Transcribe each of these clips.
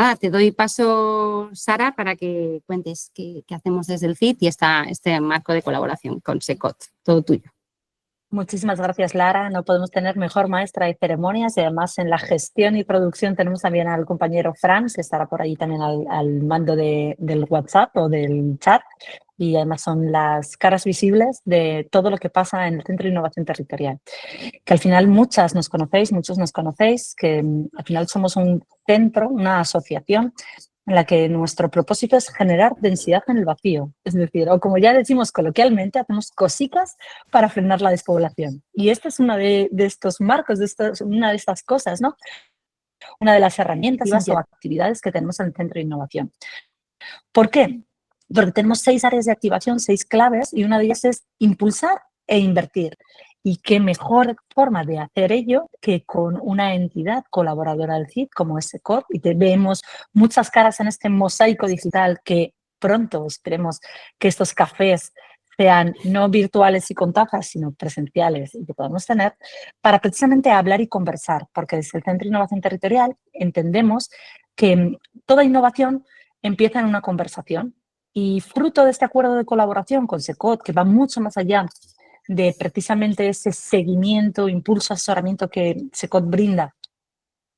nada, te doy paso, Sara, para que cuentes qué hacemos desde el CIT y este marco de colaboración con SECOT. Todo tuyo. Muchísimas gracias, Lara. No podemos tener mejor maestra de ceremonias y además en la gestión y producción tenemos también al compañero Fran, que estará por ahí también al mando del WhatsApp o del chat, y además son las caras visibles de todo lo que pasa en el Centro de Innovación Territorial. Que al final muchos nos conocéis, que al final somos un centro, una asociación en la que nuestro propósito es generar densidad en el vacío. Es decir, o como ya decimos coloquialmente, hacemos cositas para frenar la despoblación. Y este es uno de estos marcos, una de estas cosas, ¿no? Una de las herramientas o actividades que tenemos en el Centro de Innovación. ¿Por qué? Porque tenemos 6 áreas de activación, 6 claves, y una de ellas es impulsar e invertir. Y qué mejor forma de hacer ello que con una entidad colaboradora del CIT como es SECOT, y vemos muchas caras en este mosaico digital que pronto esperemos que estos cafés sean no virtuales y con tazas, sino presenciales y que podamos tener, para precisamente hablar y conversar, porque desde el Centro de Innovación Territorial entendemos que toda innovación empieza en una conversación y fruto de este acuerdo de colaboración con SECOT, que va mucho más allá de precisamente ese seguimiento, impulso, asesoramiento que SECOT brinda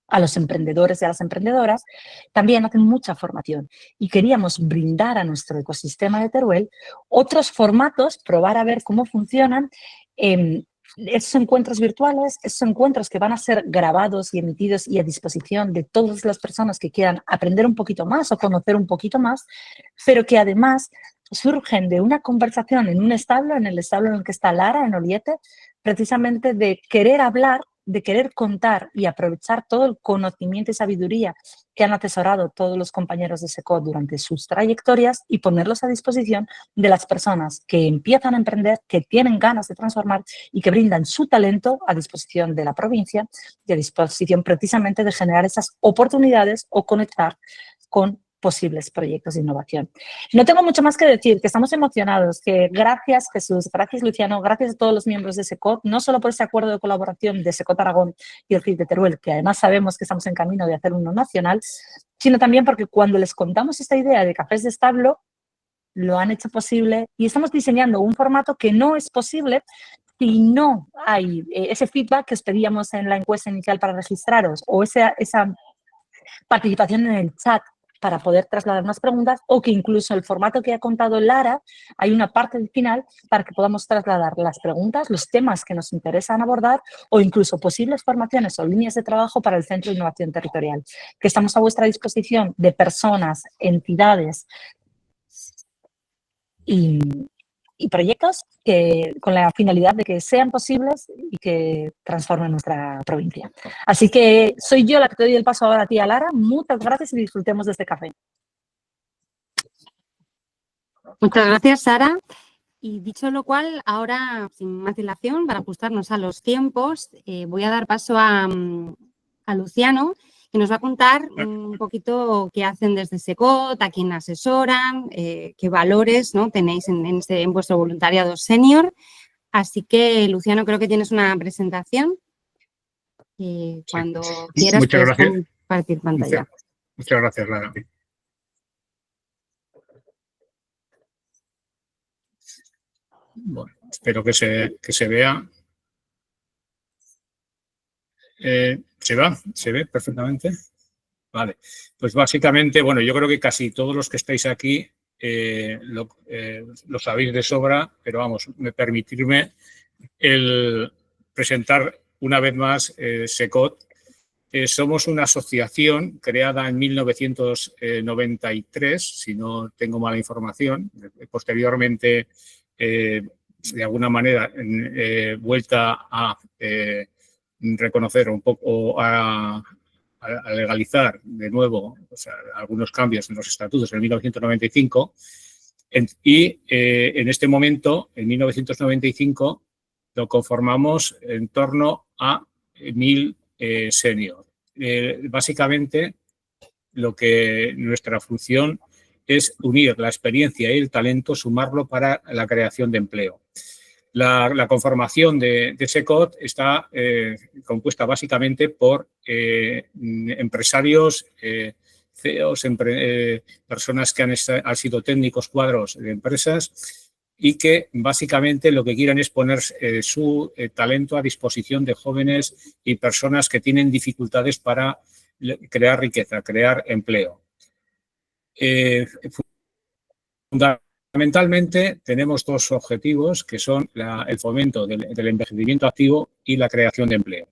a los emprendedores y a las emprendedoras, también hacen mucha formación. Y queríamos brindar a nuestro ecosistema de Teruel otros formatos, probar a ver cómo funcionan esos encuentros virtuales, esos encuentros que van a ser grabados y emitidos y a disposición de todas las personas que quieran aprender un poquito más o conocer un poquito más, pero que además surgen de una conversación en un establo, en el establo en el que está Lara, en Oliete, precisamente de querer hablar, de querer contar y aprovechar todo el conocimiento y sabiduría que han atesorado todos los compañeros de SECOT durante sus trayectorias y ponerlos a disposición de las personas que empiezan a emprender, que tienen ganas de transformar y que brindan su talento a disposición de la provincia y a disposición precisamente de generar esas oportunidades o conectar con posibles proyectos de innovación. No tengo mucho más que decir, que estamos emocionados, que gracias Jesús, gracias Luciano, gracias a todos los miembros de SECOT, no solo por ese acuerdo de colaboración de SECOT Aragón y el CIT de Teruel, que además sabemos que estamos en camino de hacer uno nacional, sino también porque cuando les contamos esta idea de cafés de establo, lo han hecho posible y estamos diseñando un formato que no es posible si no hay ese feedback que os pedíamos en la encuesta inicial para registraros o esa participación en el chat para poder trasladar unas preguntas, o que incluso el formato que ha contado Lara, hay una parte del final para que podamos trasladar las preguntas, los temas que nos interesan abordar o incluso posibles formaciones o líneas de trabajo para el Centro de Innovación Territorial, que estamos a vuestra disposición de personas, entidades y proyectos que, con la finalidad de que sean posibles y que transformen nuestra provincia. Así que soy yo la que te doy el paso ahora a ti, a Lara. Muchas gracias y disfrutemos de este café. Muchas gracias, Sara. Y dicho lo cual, ahora, sin más dilación, para ajustarnos a los tiempos, voy a dar paso a Luciano, que nos va a contar un poquito qué hacen desde SECOT, a quién asesoran, qué valores, ¿no?, tenéis en vuestro voluntariado senior. Así que, Luciano, creo que tienes una presentación. Cuando quieras, puedes compartir pantalla. Muchas gracias, Lara. Bueno, espero que se vea. ¿Se ve perfectamente? Vale, pues básicamente, bueno, yo creo que casi todos los que estáis aquí lo sabéis de sobra, pero vamos, permitirme el presentar una vez más SECOT. Somos una asociación creada en 1993, si no tengo mala información. Posteriormente, de alguna manera, vuelta a reconocer un poco, a legalizar de nuevo, o sea, algunos cambios en los estatutos en 1995. Y en este momento, en 1995, lo conformamos en torno a 1000 senior. Básicamente, nuestra función es unir la experiencia y el talento, sumarlo para la creación de empleo. La conformación de SECOT está compuesta básicamente por empresarios CEOs, personas que han sido técnicos cuadros de empresas y que básicamente lo que quieren es poner su talento a disposición de jóvenes y personas que tienen dificultades para crear riqueza, crear empleo. Fundamentalmente tenemos dos objetivos que son el fomento del envejecimiento activo y la creación de empleo.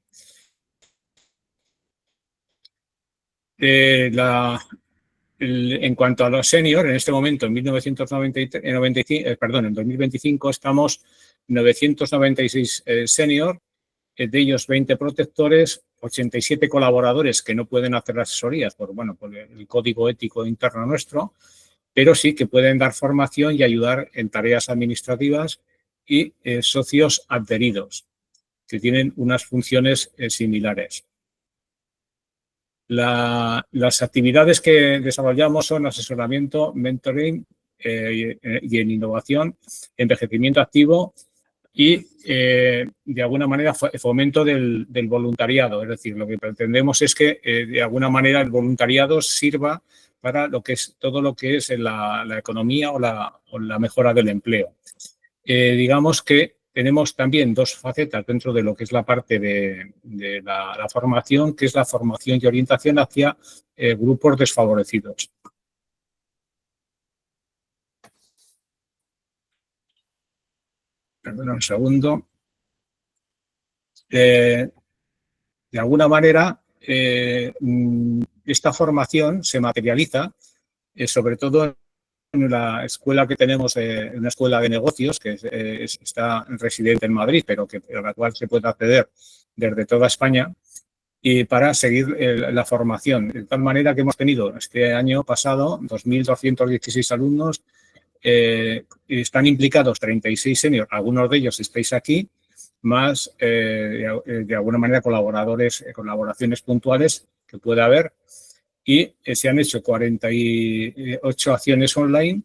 En cuanto a los seniors, en este momento, en 2025, estamos 996 seniors, de ellos 20 protectores, 87 colaboradores que no pueden hacer asesorías por el código ético interno nuestro, pero sí que pueden dar formación y ayudar en tareas administrativas y socios adheridos, que tienen unas funciones similares. Las actividades que desarrollamos son asesoramiento, mentoring y en innovación, envejecimiento activo y, de alguna manera, fomento del voluntariado. Es decir, lo que pretendemos es que, de alguna manera, el voluntariado sirva para todo lo que es la economía o la mejora del empleo. Digamos que tenemos también dos facetas dentro de lo que es la parte de la formación, que es la formación y orientación hacia grupos desfavorecidos. Perdón un segundo. De alguna manera, esta formación se materializa sobre todo en la escuela que tenemos, una escuela de negocios que está residente en Madrid, pero a la cual se puede acceder desde toda España, y para seguir la formación. De tal manera que hemos tenido este año pasado 2.216 alumnos, están implicados 36 seniors, algunos de ellos estáis aquí, más de alguna manera colaboraciones puntuales que puede haber. Y se han hecho 48 acciones online,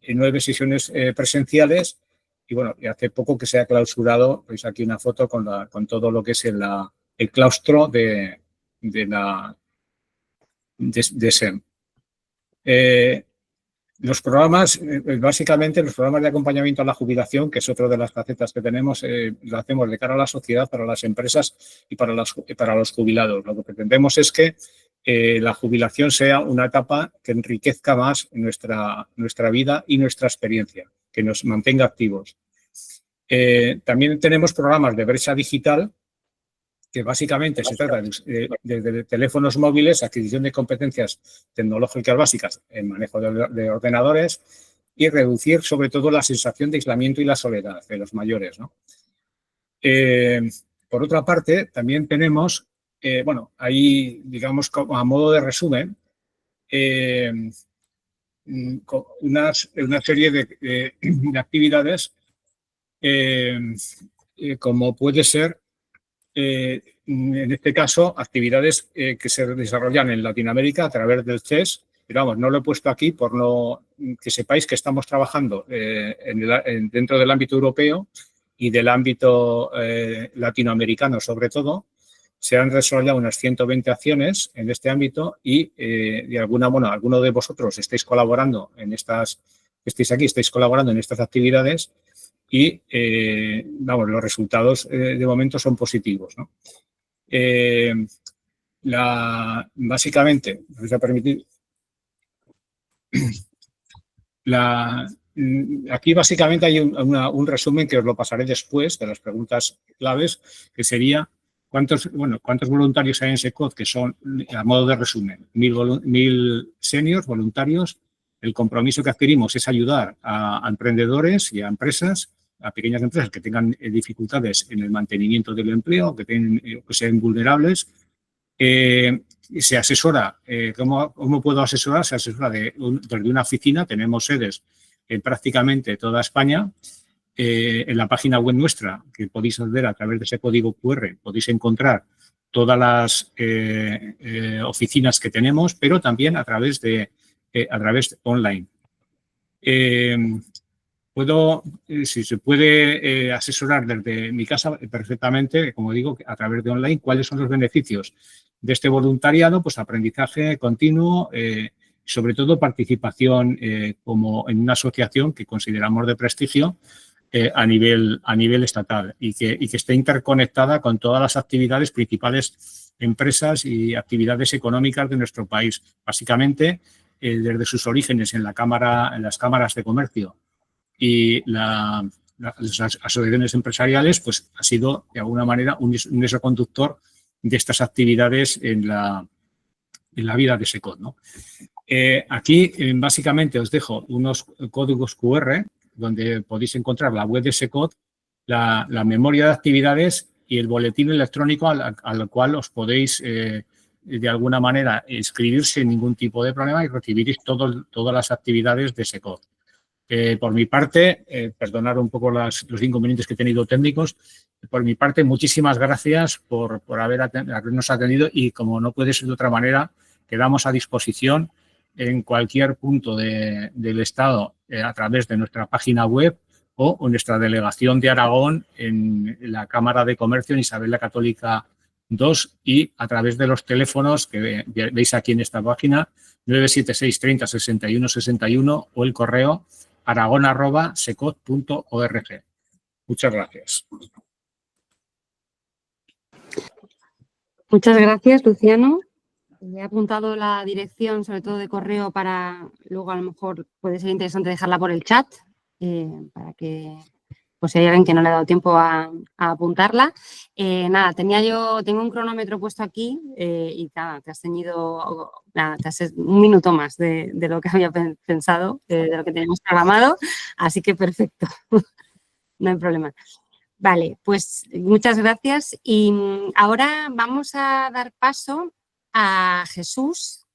9 sesiones presenciales y y hace poco que se ha clausurado, veis aquí una foto con todo lo que es el claustro de SEM. Los programas, básicamente los programas de acompañamiento a la jubilación, que es otra de las facetas que tenemos, lo hacemos de cara a la sociedad, para las empresas y para los jubilados. Lo que pretendemos es que la jubilación sea una etapa que enriquezca más nuestra vida y nuestra experiencia, que nos mantenga activos. También tenemos programas de brecha digital, que básicamente se trata de teléfonos móviles, adquisición de competencias tecnológicas básicas en manejo de ordenadores y reducir sobre todo la sensación de aislamiento y la soledad de los mayores, ¿no? Por otra parte, también tenemos, ahí, digamos, a modo de resumen, una serie de actividades como puede ser, en este caso, actividades que se desarrollan en Latinoamérica a través del CES, pero vamos, no lo he puesto aquí por que sepáis que estamos trabajando dentro del ámbito europeo y del ámbito latinoamericano sobre todo. Se han desarrollado unas 120 acciones en este ámbito y alguno de vosotros estáis colaborando estáis colaborando en estas actividades y, los resultados de momento son positivos, ¿no? Básicamente, os voy a permitir, aquí básicamente hay un resumen que os lo pasaré después de las preguntas claves, que sería cuántos voluntarios hay en SECOD, que son, a modo de resumen, 1.000 seniors voluntarios. El compromiso que adquirimos es ayudar a emprendedores y a empresas, a pequeñas empresas que tengan dificultades en el mantenimiento del empleo, que sean vulnerables. Se asesora, ¿cómo puedo asesorar? Se asesora desde una oficina, tenemos sedes en prácticamente toda España. En la página web nuestra, que podéis acceder a través de ese código QR, podéis encontrar todas las oficinas que tenemos, pero también a través online. Si se puede asesorar desde mi casa perfectamente, como digo, a través de online, cuáles son los beneficios este voluntariado, pues aprendizaje continuo, sobre todo participación como en una asociación que consideramos de prestigio a nivel estatal y que esté interconectada con todas las actividades principales, empresas y actividades económicas de nuestro país. Básicamente, desde sus orígenes en las cámaras de comercio y las asociaciones empresariales, pues ha sido de alguna manera un nexo conductor de estas actividades en la vida de SECOT, ¿no? Aquí básicamente os dejo unos códigos QR donde podéis encontrar la web de SECOT, la memoria de actividades y el boletín electrónico al cual os podéis de alguna manera inscribir sin ningún tipo de problema y recibiréis todas las actividades de SECOT. Por mi parte, perdonar un poco los inconvenientes que he tenido técnicos, por mi parte, muchísimas gracias por habernos atendido y, como no puede ser de otra manera, quedamos a disposición en cualquier punto del Estado a través de nuestra página web o en nuestra delegación de Aragón en la Cámara de Comercio en Isabel la Católica 2 y a través de los teléfonos que veis aquí en esta página 976 30 61 61 o el correo aragon@secot.org. Muchas gracias. Muchas gracias, Luciano. He apuntado la dirección, sobre todo de correo, para luego a lo mejor puede ser interesante dejarla por el chat, para que, pues si hay alguien que no le ha dado tiempo a apuntarla. Nada, tengo un cronómetro puesto aquí y nada, te has tenido un minuto más de lo que había pensado, de lo que teníamos programado, así que perfecto, no hay problema. Vale, pues muchas gracias y ahora vamos a dar paso a Jesús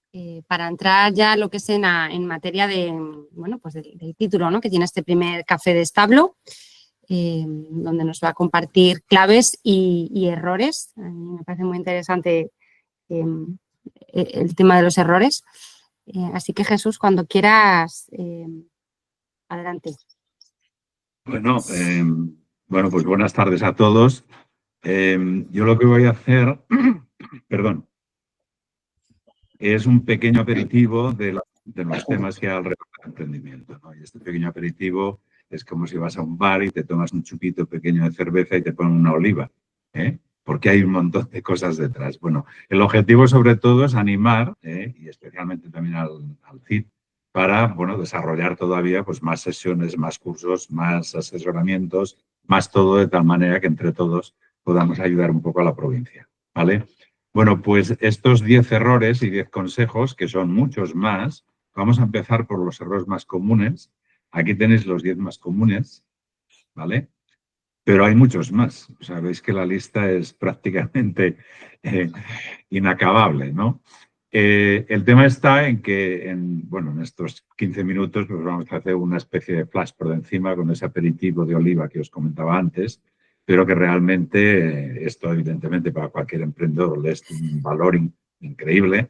para entrar ya lo que es en materia de, bueno, pues del título, ¿no?, que tiene este primer café de establo, donde nos va a compartir claves y errores. A mí me parece muy interesante el tema de los errores. Así que, Jesús, cuando quieras, adelante. Bueno, pues buenas tardes a todos. Yo lo que voy a hacer, perdón, es un pequeño aperitivo de los temas que hay alrededor del emprendimiento, ¿no? Y este pequeño aperitivo es como si vas a un bar y te tomas un chupito pequeño de cerveza y te ponen una oliva, porque hay un montón de cosas detrás. Bueno, el objetivo sobre todo es animar, y especialmente también al CID, para, bueno, desarrollar todavía pues, más sesiones, más cursos, más asesoramientos, más todo, de tal manera que entre todos podamos ayudar un poco a la provincia, ¿vale? Bueno, pues estos 10 errores y 10 consejos, que son muchos más, vamos a empezar por los errores más comunes. Aquí tenéis los 10 más comunes, ¿vale? Pero hay muchos más. O sea, veis que la lista es prácticamente inacabable, ¿no? El tema está en que, en estos 15 minutos pues vamos a hacer una especie de flash por encima con ese aperitivo de oliva que os comentaba antes, pero que realmente esto, evidentemente, para cualquier emprendedor le es un valor increíble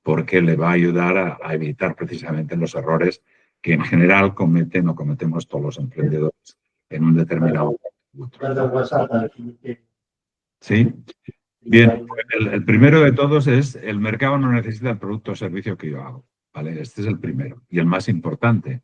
porque le va a ayudar a evitar precisamente los errores que en general cometemos todos los emprendedores en un determinado punto. ¿Sí? Bien, el primero de todos es: el mercado no necesita el producto o servicio que yo hago, ¿vale? Este es el primero y el más importante.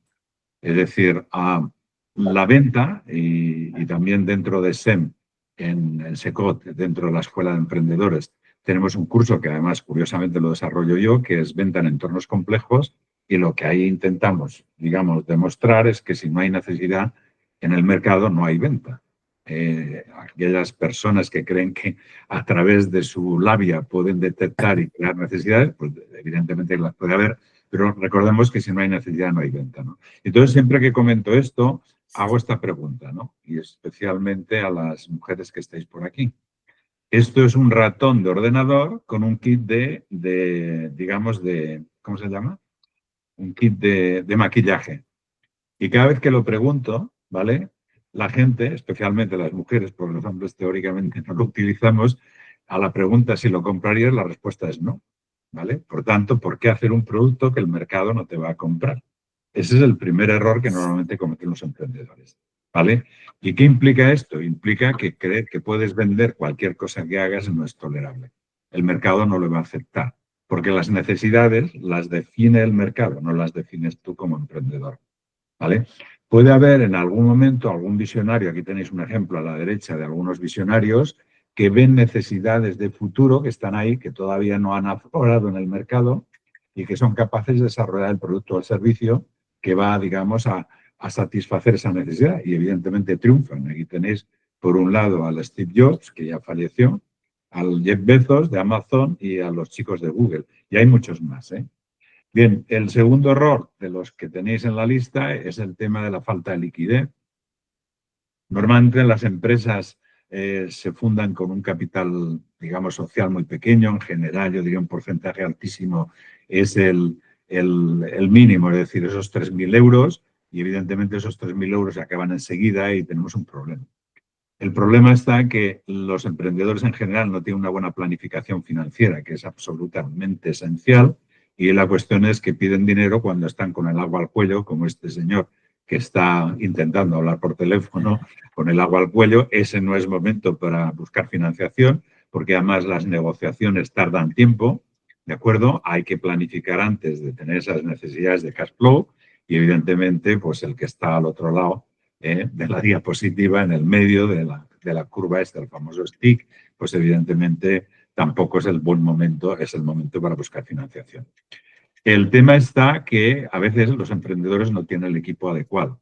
Es decir, la venta y también dentro de SEM, en SECOT, dentro de la Escuela de Emprendedores, tenemos un curso que además curiosamente lo desarrollo yo, que es venta en entornos complejos, y lo que ahí intentamos, digamos, demostrar es que si no hay necesidad en el mercado, no hay venta. Aquellas personas que creen que a través de su labia pueden detectar y crear necesidades, pues evidentemente las puede haber, pero recordemos que si no hay necesidad no hay venta, ¿no? Entonces, siempre que comento esto, hago esta pregunta, ¿no? Y especialmente a las mujeres que estáis por aquí. Esto es un ratón de ordenador con un kit digamos, ¿cómo se llama? Un kit de maquillaje. Y cada vez que lo pregunto, ¿vale?, la gente, especialmente las mujeres, porque los hombres teóricamente no lo utilizamos, a la pregunta si lo comprarías, la respuesta es no, ¿vale? Por tanto, ¿por qué hacer un producto que el mercado no te va a comprar? Ese es el primer error que normalmente cometen los emprendedores, ¿vale? ¿Y qué implica esto? Implica que creer que puedes vender cualquier cosa que hagas no es tolerable. el mercado no lo va a aceptar, porque las necesidades las define el mercado, no las defines tú como emprendedor, ¿vale? Puede haber en algún momento algún visionario, aquí tenéis un ejemplo a la derecha de algunos visionarios que ven necesidades de futuro que están ahí, que todavía no han aflorado en el mercado y que son capaces de desarrollar el producto o el servicio que va, digamos, a satisfacer esa necesidad y evidentemente triunfan. Aquí tenéis, por un lado, al Steve Jobs, que ya falleció, al Jeff Bezos de Amazon y a los chicos de Google. Y hay muchos más, ¿eh? Bien, el segundo error de los que tenéis en la lista es el tema de la falta de liquidez. Normalmente las empresas se fundan con un capital, digamos, social muy pequeño. En general, yo diría un porcentaje altísimo es el mínimo, es decir, esos 3.000 euros. Y evidentemente esos 3.000 euros se acaban enseguida y tenemos un problema. El problema está en que los emprendedores en general no tienen una buena planificación financiera, que es absolutamente esencial. Y la cuestión es que piden dinero cuando están con el agua al cuello, como este señor que está intentando hablar por teléfono con el agua al cuello. Ese no es momento para buscar financiación, porque además las negociaciones tardan tiempo, ¿de acuerdo? Hay que planificar antes de tener esas necesidades de cash flow y evidentemente pues el que está al otro lado de la diapositiva, en el medio de la curva esta, el famoso stick, pues evidentemente tampoco es el buen momento, es el momento para buscar financiación. El tema está que a veces los emprendedores no tienen el equipo adecuado.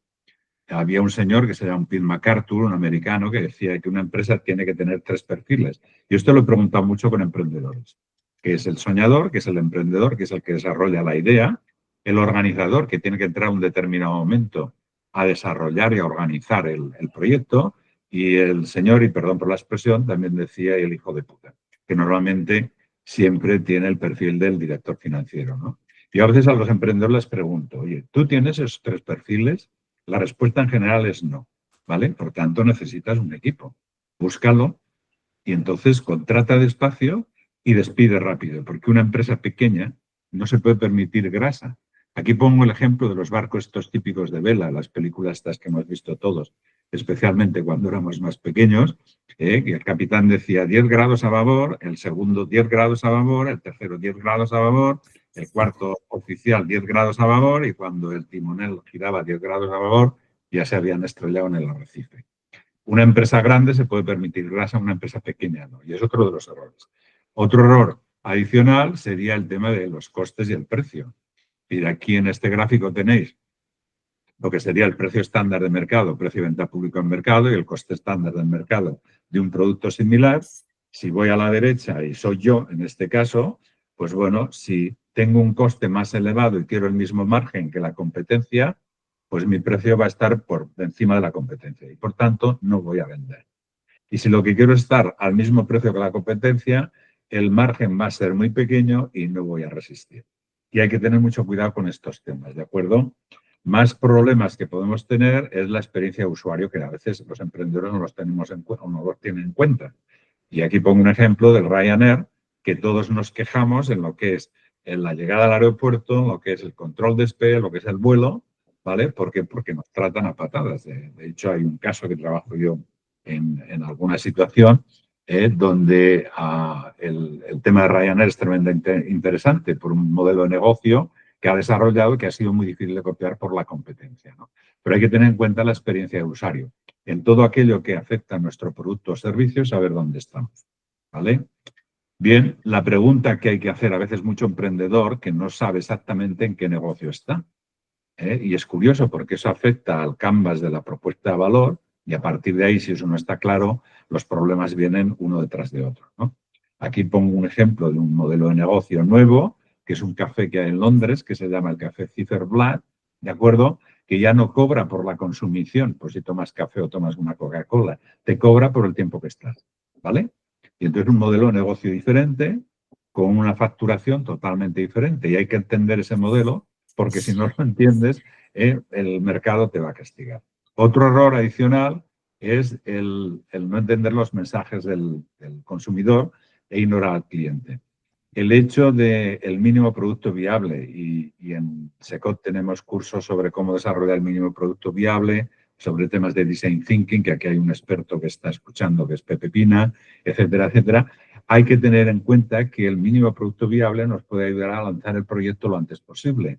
Había un señor que se llama Phil MacArthur, un americano, que decía que una empresa tiene que tener 3 perfiles. Yo esto lo he preguntado mucho con emprendedores, que es el soñador, que es el emprendedor, que es el que desarrolla la idea, el organizador, que tiene que entrar a un determinado momento a desarrollar y a organizar el proyecto, y el señor, y perdón por la expresión, también decía el hijo de puta, que normalmente siempre tiene el perfil del director financiero, ¿no? Y a veces a los emprendedores les pregunto, oye, ¿tú tienes esos 3 perfiles? La respuesta en general es no, ¿vale? Por tanto, necesitas un equipo. Búscalo y entonces contrata despacio y despide rápido, porque una empresa pequeña no se puede permitir grasa. Aquí pongo el ejemplo de los barcos estos típicos de vela, las películas estas que hemos visto todos, especialmente cuando éramos más pequeños, que el capitán decía 10 grados a babor, el segundo 10 grados a babor, el tercero 10 grados a babor, el cuarto oficial 10 grados a babor y cuando el timonel giraba 10 grados a babor ya se habían estrellado en el arrecife. Una empresa grande se puede permitir grasa, una empresa pequeña no, y es otro de los errores. Otro error adicional sería el tema de los costes y el precio. Y aquí en este gráfico tenéis lo que sería el precio estándar de mercado, precio de venta público en mercado y el coste estándar del mercado de un producto similar. Si voy a la derecha y soy yo en este caso, pues bueno, si tengo un coste más elevado y quiero el mismo margen que la competencia, pues mi precio va a estar por encima de la competencia y por tanto no voy a vender. Y si lo que quiero es estar al mismo precio que la competencia, el margen va a ser muy pequeño y no voy a resistir. Y hay que tener mucho cuidado con estos temas, ¿de acuerdo? Más problemas que podemos tener es la experiencia de usuario, que a veces los emprendedores no los tenemos en cuenta o no los tienen en cuenta. Y aquí pongo un ejemplo del Ryanair, que todos nos quejamos en lo que es en la llegada al aeropuerto, en lo que es el control de despegue, lo que es el vuelo, ¿vale? ¿Por qué? Porque nos tratan a patadas. De hecho, hay un caso que trabajo yo en alguna situación donde el tema de Ryanair es tremendamente interesante por un modelo de negocio que ha desarrollado y que ha sido muy difícil de copiar por la competencia, ¿no? Pero hay que tener en cuenta la experiencia de usuario. En todo aquello que afecta a nuestro producto o servicio, saber dónde estamos, ¿vale? Bien, la pregunta que hay que hacer a veces mucho emprendedor que no sabe exactamente en qué negocio está. Y es curioso porque eso afecta al canvas de la propuesta de valor y a partir de ahí, si eso no está claro, los problemas vienen uno detrás de otro, ¿no? Aquí pongo un ejemplo de un modelo de negocio nuevo, que es un café que hay en Londres, que se llama el café Ciferblatt, ¿de acuerdo? Que ya no cobra por la consumición, pues si tomas café o tomas una Coca-Cola, te cobra por el tiempo que estás, ¿vale? Y entonces un modelo de negocio diferente, con una facturación totalmente diferente. Y hay que entender ese modelo, porque si no lo entiendes, el mercado te va a castigar. Otro error adicional es el no entender los mensajes del consumidor e ignorar al cliente. El hecho del mínimo producto viable, y en SECOT tenemos cursos sobre cómo desarrollar el mínimo producto viable, sobre temas de design thinking, que aquí hay un experto que está escuchando, que es Pepe Pina, etcétera, etcétera. hay que tener en cuenta que el mínimo producto viable nos puede ayudar a lanzar el proyecto lo antes posible.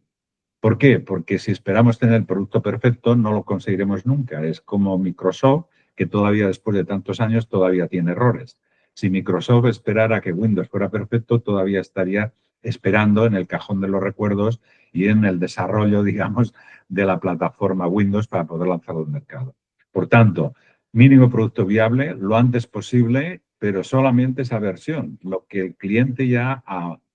¿Por qué? Porque si esperamos tener el producto perfecto, no lo conseguiremos nunca. Es como Microsoft, que todavía después de tantos años todavía tiene errores. Si Microsoft esperara que Windows fuera perfecto, todavía estaría esperando en el cajón de los recuerdos y en el desarrollo, digamos, de la plataforma Windows para poder lanzarlo al mercado. Por tanto, mínimo producto viable lo antes posible, pero solamente esa versión, lo que el cliente ya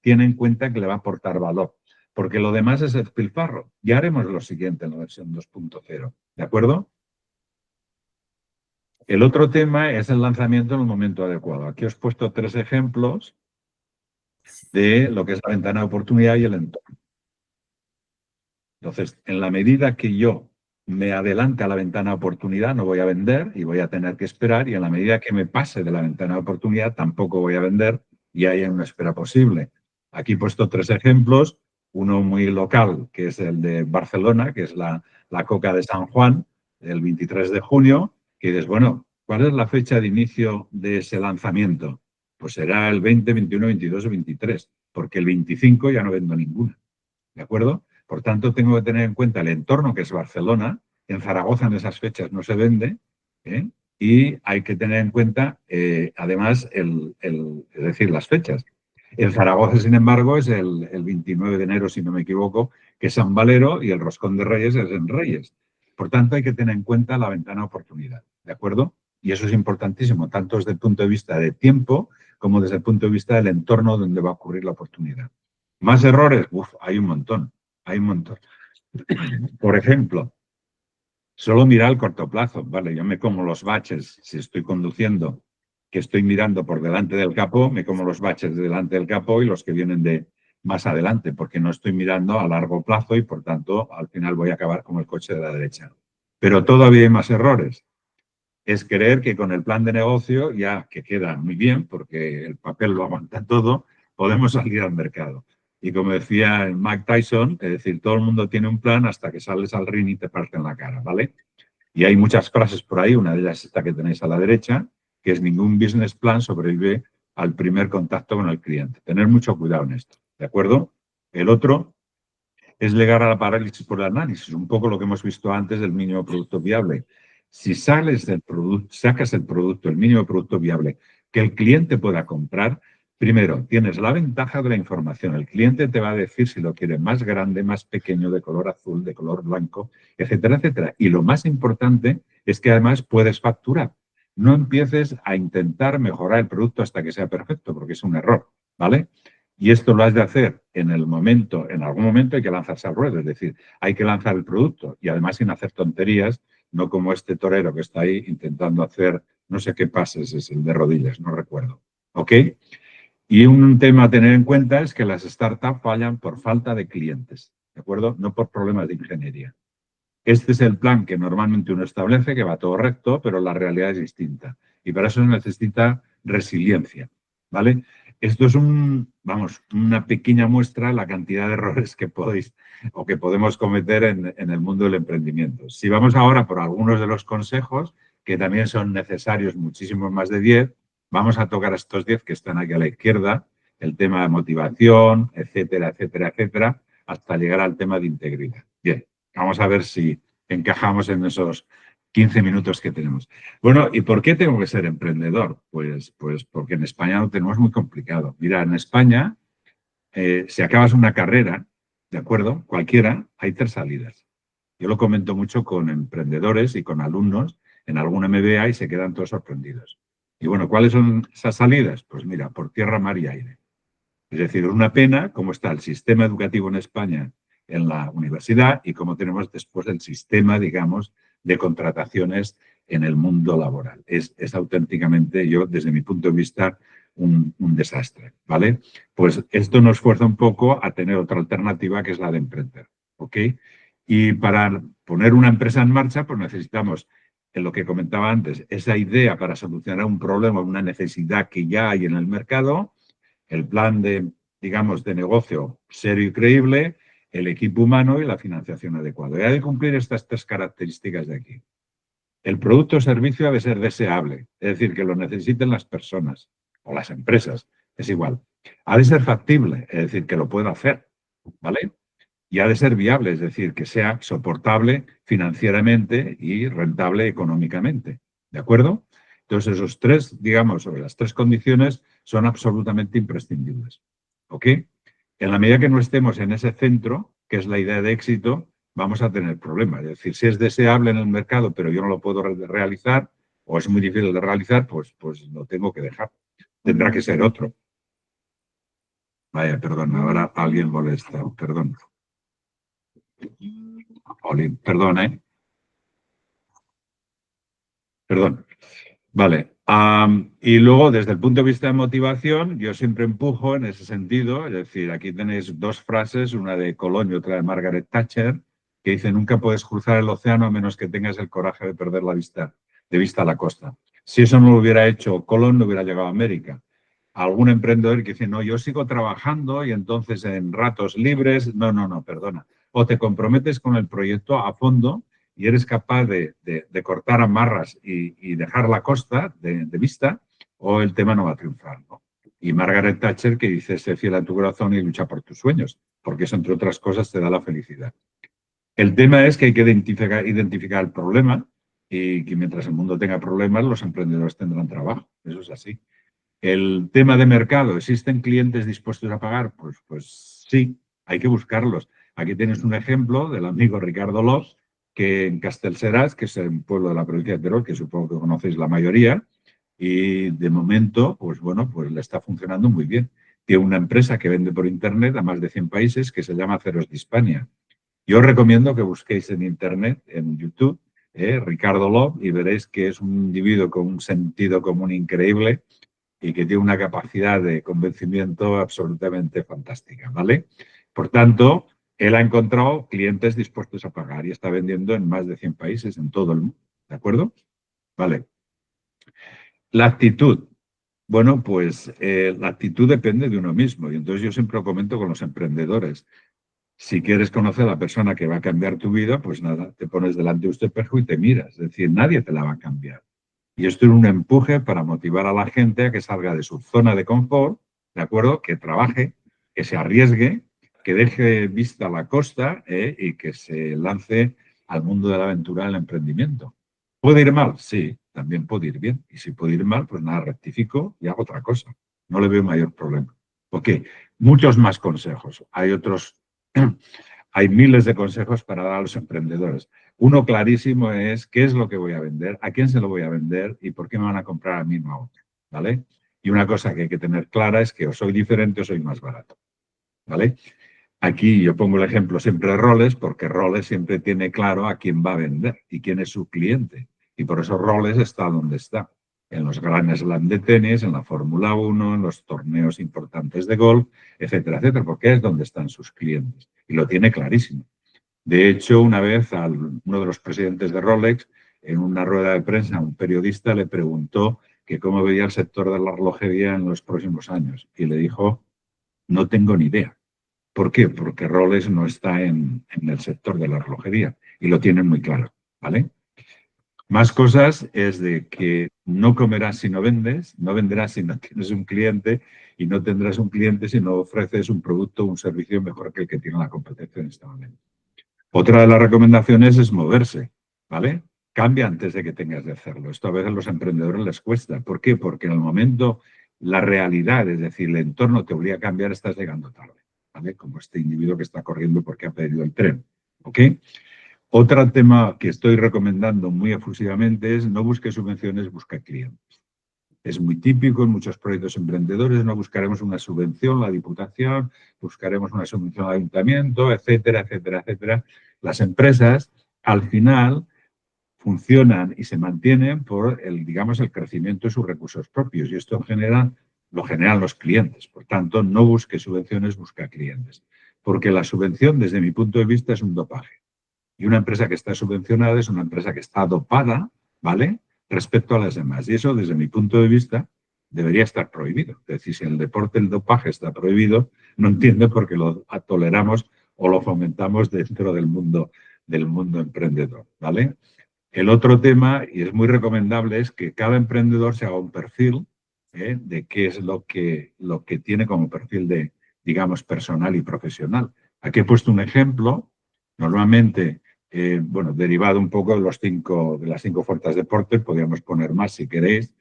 tiene en cuenta que le va a aportar valor, porque lo demás es despilfarro. Ya haremos lo siguiente en la versión 2.0, ¿de acuerdo? El otro tema es el lanzamiento en el momento adecuado. Aquí os he puesto 3 ejemplos de lo que es la ventana de oportunidad y el entorno. Entonces, en la medida que yo me adelante a la ventana de oportunidad, no voy a vender y voy a tener que esperar, y en la medida que me pase de la ventana de oportunidad, tampoco voy a vender y hay una espera posible. Aquí he puesto 3 ejemplos, uno muy local, que es el de Barcelona, que es la Coca de San Juan, el 23 de junio, que dices, bueno, ¿cuál es la fecha de inicio de ese lanzamiento? Pues será el 20, 21, 22 o 23, porque el 25 ya no vendo ninguna, ¿de acuerdo? Por tanto, tengo que tener en cuenta el entorno, que es Barcelona. En Zaragoza en esas fechas no se vende, ¿eh? Y hay que tener en cuenta, además, es decir, las fechas. En Zaragoza, sin embargo, es el 29 de enero, si no me equivoco, que es San Valero, y el Roscón de Reyes es en Reyes. Por tanto, hay que tener en cuenta la ventana de oportunidad, ¿de acuerdo? Y eso es importantísimo, tanto desde el punto de vista de tiempo como desde el punto de vista del entorno donde va a ocurrir la oportunidad. ¿Más errores? Hay un montón. Hay un montón. Por ejemplo, solo mirar el corto plazo. Vale, yo me como los baches si estoy conduciendo, que estoy mirando por delante del capó, me como los baches de delante del capó y los que vienen de más adelante, porque no estoy mirando a largo plazo y, por tanto, al final voy a acabar como el coche de la derecha. Pero todavía hay más errores. Es creer que con el plan de negocio, ya que queda muy bien, porque el papel lo aguanta todo, podemos salir al mercado. Y como decía Mike Tyson, es decir, todo el mundo tiene un plan hasta que sales al ring y te parten la cara, ¿vale? Y hay muchas frases por ahí, una de ellas es esta que tenéis a la derecha, que es ningún business plan sobrevive al primer contacto con el cliente. Tener mucho cuidado en esto, ¿de acuerdo? El otro es llegar a la parálisis por el análisis, un poco lo que hemos visto antes del mínimo producto viable. Si sacas el producto, el mínimo producto viable, que el cliente pueda comprar, primero, tienes la ventaja de la información. El cliente te va a decir si lo quiere más grande, más pequeño, de color azul, de color blanco, etcétera, etcétera. Y lo más importante es que además puedes facturar. No empieces a intentar mejorar el producto hasta que sea perfecto, porque es un error, ¿vale? Y esto lo has de hacer en algún momento hay que lanzarse al ruedo, es decir, hay que lanzar el producto y además sin hacer tonterías, no como este torero que está ahí intentando hacer, no sé qué pases, es el de rodillas, no recuerdo. ¿Ok? Y un tema a tener en cuenta es que las startups fallan por falta de clientes, ¿de acuerdo? No por problemas de ingeniería. Este es el plan que normalmente uno establece, que va todo recto, pero la realidad es distinta. Y para eso se necesita resiliencia, ¿vale? Esto es una pequeña muestra de la cantidad de errores que podéis o que podemos cometer en el mundo del emprendimiento. Si vamos ahora por algunos de los consejos, que también son necesarios, muchísimos más de 10, vamos a tocar estos 10 que están aquí a la izquierda, el tema de motivación, etcétera, etcétera, etcétera, hasta llegar al tema de integridad. Bien, vamos a ver si encajamos en esos 15 minutos que tenemos. Bueno, ¿y por qué tengo que ser emprendedor? Pues porque en España lo tenemos muy complicado. Mira, en España, si acabas una carrera, ¿de acuerdo? Cualquiera, hay 3 salidas. Yo lo comento mucho con emprendedores y con alumnos en algún MBA y se quedan todos sorprendidos. Y bueno, ¿cuáles son esas salidas? Pues mira, por tierra, mar y aire. Es decir, es una pena cómo está el sistema educativo en España en la universidad y cómo tenemos después el sistema, digamos, de contrataciones en el mundo laboral. Es auténticamente, yo, desde mi punto de vista, un desastre, ¿vale? Pues esto nos fuerza un poco a tener otra alternativa que es la de emprender, ¿ok? Y para poner una empresa en marcha, pues necesitamos, en lo que comentaba antes, esa idea para solucionar un problema, una necesidad que ya hay en el mercado, el plan de, digamos, de negocio serio y creíble, el equipo humano y la financiación adecuada. Y hay que cumplir estas 3 características de aquí. El producto o servicio debe ser deseable, es decir, que lo necesiten las personas. o las empresas, es igual. Ha de ser factible, es decir, que lo pueda hacer, ¿vale? Y ha de ser viable, es decir, que sea soportable financieramente y rentable económicamente, ¿de acuerdo? Entonces, esos tres, digamos, sobre las tres condiciones son absolutamente imprescindibles, ¿ok? En la medida que no estemos en ese centro, que es la idea de éxito, vamos a tener problemas. Es decir, si es deseable en el mercado, pero yo no lo puedo realizar, o es muy difícil de realizar, pues lo tengo que dejar. Tendrá que ser otro. Vaya, perdón, ahora alguien molesta, perdón. Olin, perdón, ¿eh? Perdón. Vale. Y luego, desde el punto de vista de motivación, yo siempre empujo en ese sentido. Es decir, aquí tenéis dos frases, una de Colón y otra de Margaret Thatcher, que dice, nunca puedes cruzar el océano a menos que tengas el coraje de perder de vista la costa. Si eso no lo hubiera hecho Colón, no hubiera llegado a América. Algún emprendedor que dice, no, yo sigo trabajando y entonces en ratos libres, no, perdona. O te comprometes con el proyecto a fondo y eres capaz de cortar amarras y dejar la costa de vista, o el tema no va a triunfar, ¿no? Y Margaret Thatcher que dice, sé fiel a tu corazón y lucha por tus sueños, porque eso, entre otras cosas, te da la felicidad. El tema es que hay que identificar el problema y que mientras el mundo tenga problemas, los emprendedores tendrán trabajo. Eso es así. El tema de mercado, ¿existen clientes dispuestos a pagar? Pues sí, hay que buscarlos. Aquí tienes un ejemplo del amigo Ricardo López, que en Castellseràs, que es un pueblo de la provincia de Teruel, que supongo que conocéis la mayoría, y de momento, pues bueno, pues le está funcionando muy bien. Tiene una empresa que vende por internet a más de 100 países que se llama Ceros de Hispania. Yo os recomiendo que busquéis en internet, en YouTube, Ricardo López, y veréis que es un individuo con un sentido común increíble y que tiene una capacidad de convencimiento absolutamente fantástica, ¿vale? Por tanto, él ha encontrado clientes dispuestos a pagar y está vendiendo en más de 100 países en todo el mundo, ¿de acuerdo? Vale. La actitud. Bueno, pues la actitud depende de uno mismo y entonces yo siempre lo comento con los emprendedores. Si quieres conocer a la persona que va a cambiar tu vida, pues nada, te pones delante de un espejo y te miras. Es decir, nadie te la va a cambiar. Y esto es un empuje para motivar a la gente a que salga de su zona de confort, ¿de acuerdo? Que trabaje, que se arriesgue, que deje vista la costa y que se lance al mundo de la aventura del emprendimiento. ¿Puede ir mal? Sí, también puede ir bien. Y si puede ir mal, pues nada, rectifico y hago otra cosa. No le veo mayor problema. Ok, muchos más consejos. Hay miles de consejos para dar a los emprendedores. Uno clarísimo es qué es lo que voy a vender, a quién se lo voy a vender y por qué me van a comprar a mí no a otro, ¿vale? Y una cosa que hay que tener clara es que o soy diferente o soy más barato, ¿vale? Aquí yo pongo el ejemplo siempre de Rolex porque Rolex siempre tiene claro a quién va a vender y quién es su cliente. Y por eso Rolex está donde está. En los grandes slam de tenis, en la Fórmula 1, en los torneos importantes de golf, etcétera, etcétera, porque es donde están sus clientes. Y lo tiene clarísimo. De hecho, una vez a uno de los presidentes de Rolex, en una rueda de prensa, un periodista le preguntó que cómo veía el sector de la relojería en los próximos años. Y le dijo, no tengo ni idea. ¿Por qué? Porque Rolex no está en el sector de la relojería y lo tienen muy claro, ¿vale? Más cosas es de que no comerás si no vendes, no venderás si no tienes un cliente y no tendrás un cliente si no ofreces un producto o un servicio mejor que el que tiene la competencia en este momento. Otra de las recomendaciones es moverse, ¿vale? Cambia antes de que tengas de hacerlo. Esto a veces a los emprendedores les cuesta. ¿Por qué? Porque en el momento la realidad, es decir, el entorno te obliga a cambiar, estás llegando tarde, ¿vale? Como este individuo que está corriendo porque ha perdido el tren, ¿ok? Otro tema que estoy recomendando muy efusivamente es no busque subvenciones, busca clientes. Es muy típico en muchos proyectos emprendedores, no buscaremos una subvención, la Diputación, buscaremos una subvención al Ayuntamiento, etcétera, etcétera, etcétera. Las empresas, al final, funcionan y se mantienen por digamos, el crecimiento de sus recursos propios y esto lo generan los clientes. Por tanto, no busque subvenciones, busca clientes. Porque la subvención, desde mi punto de vista, es un dopaje. Y una empresa que está subvencionada es una empresa que está dopada, ¿vale?, respecto a las demás. Y eso, desde mi punto de vista, debería estar prohibido. Es decir, si en el deporte el dopaje está prohibido, no entiendo por qué lo toleramos o lo fomentamos dentro del mundo emprendedor, ¿vale? El otro tema, y es muy recomendable, es que cada emprendedor se haga un perfil de qué es lo que tiene como perfil de, digamos, personal y profesional. Aquí he puesto un ejemplo, normalmente, bueno, derivado un poco de las 5 fuerzas de Porter, podríamos poner más si queréis.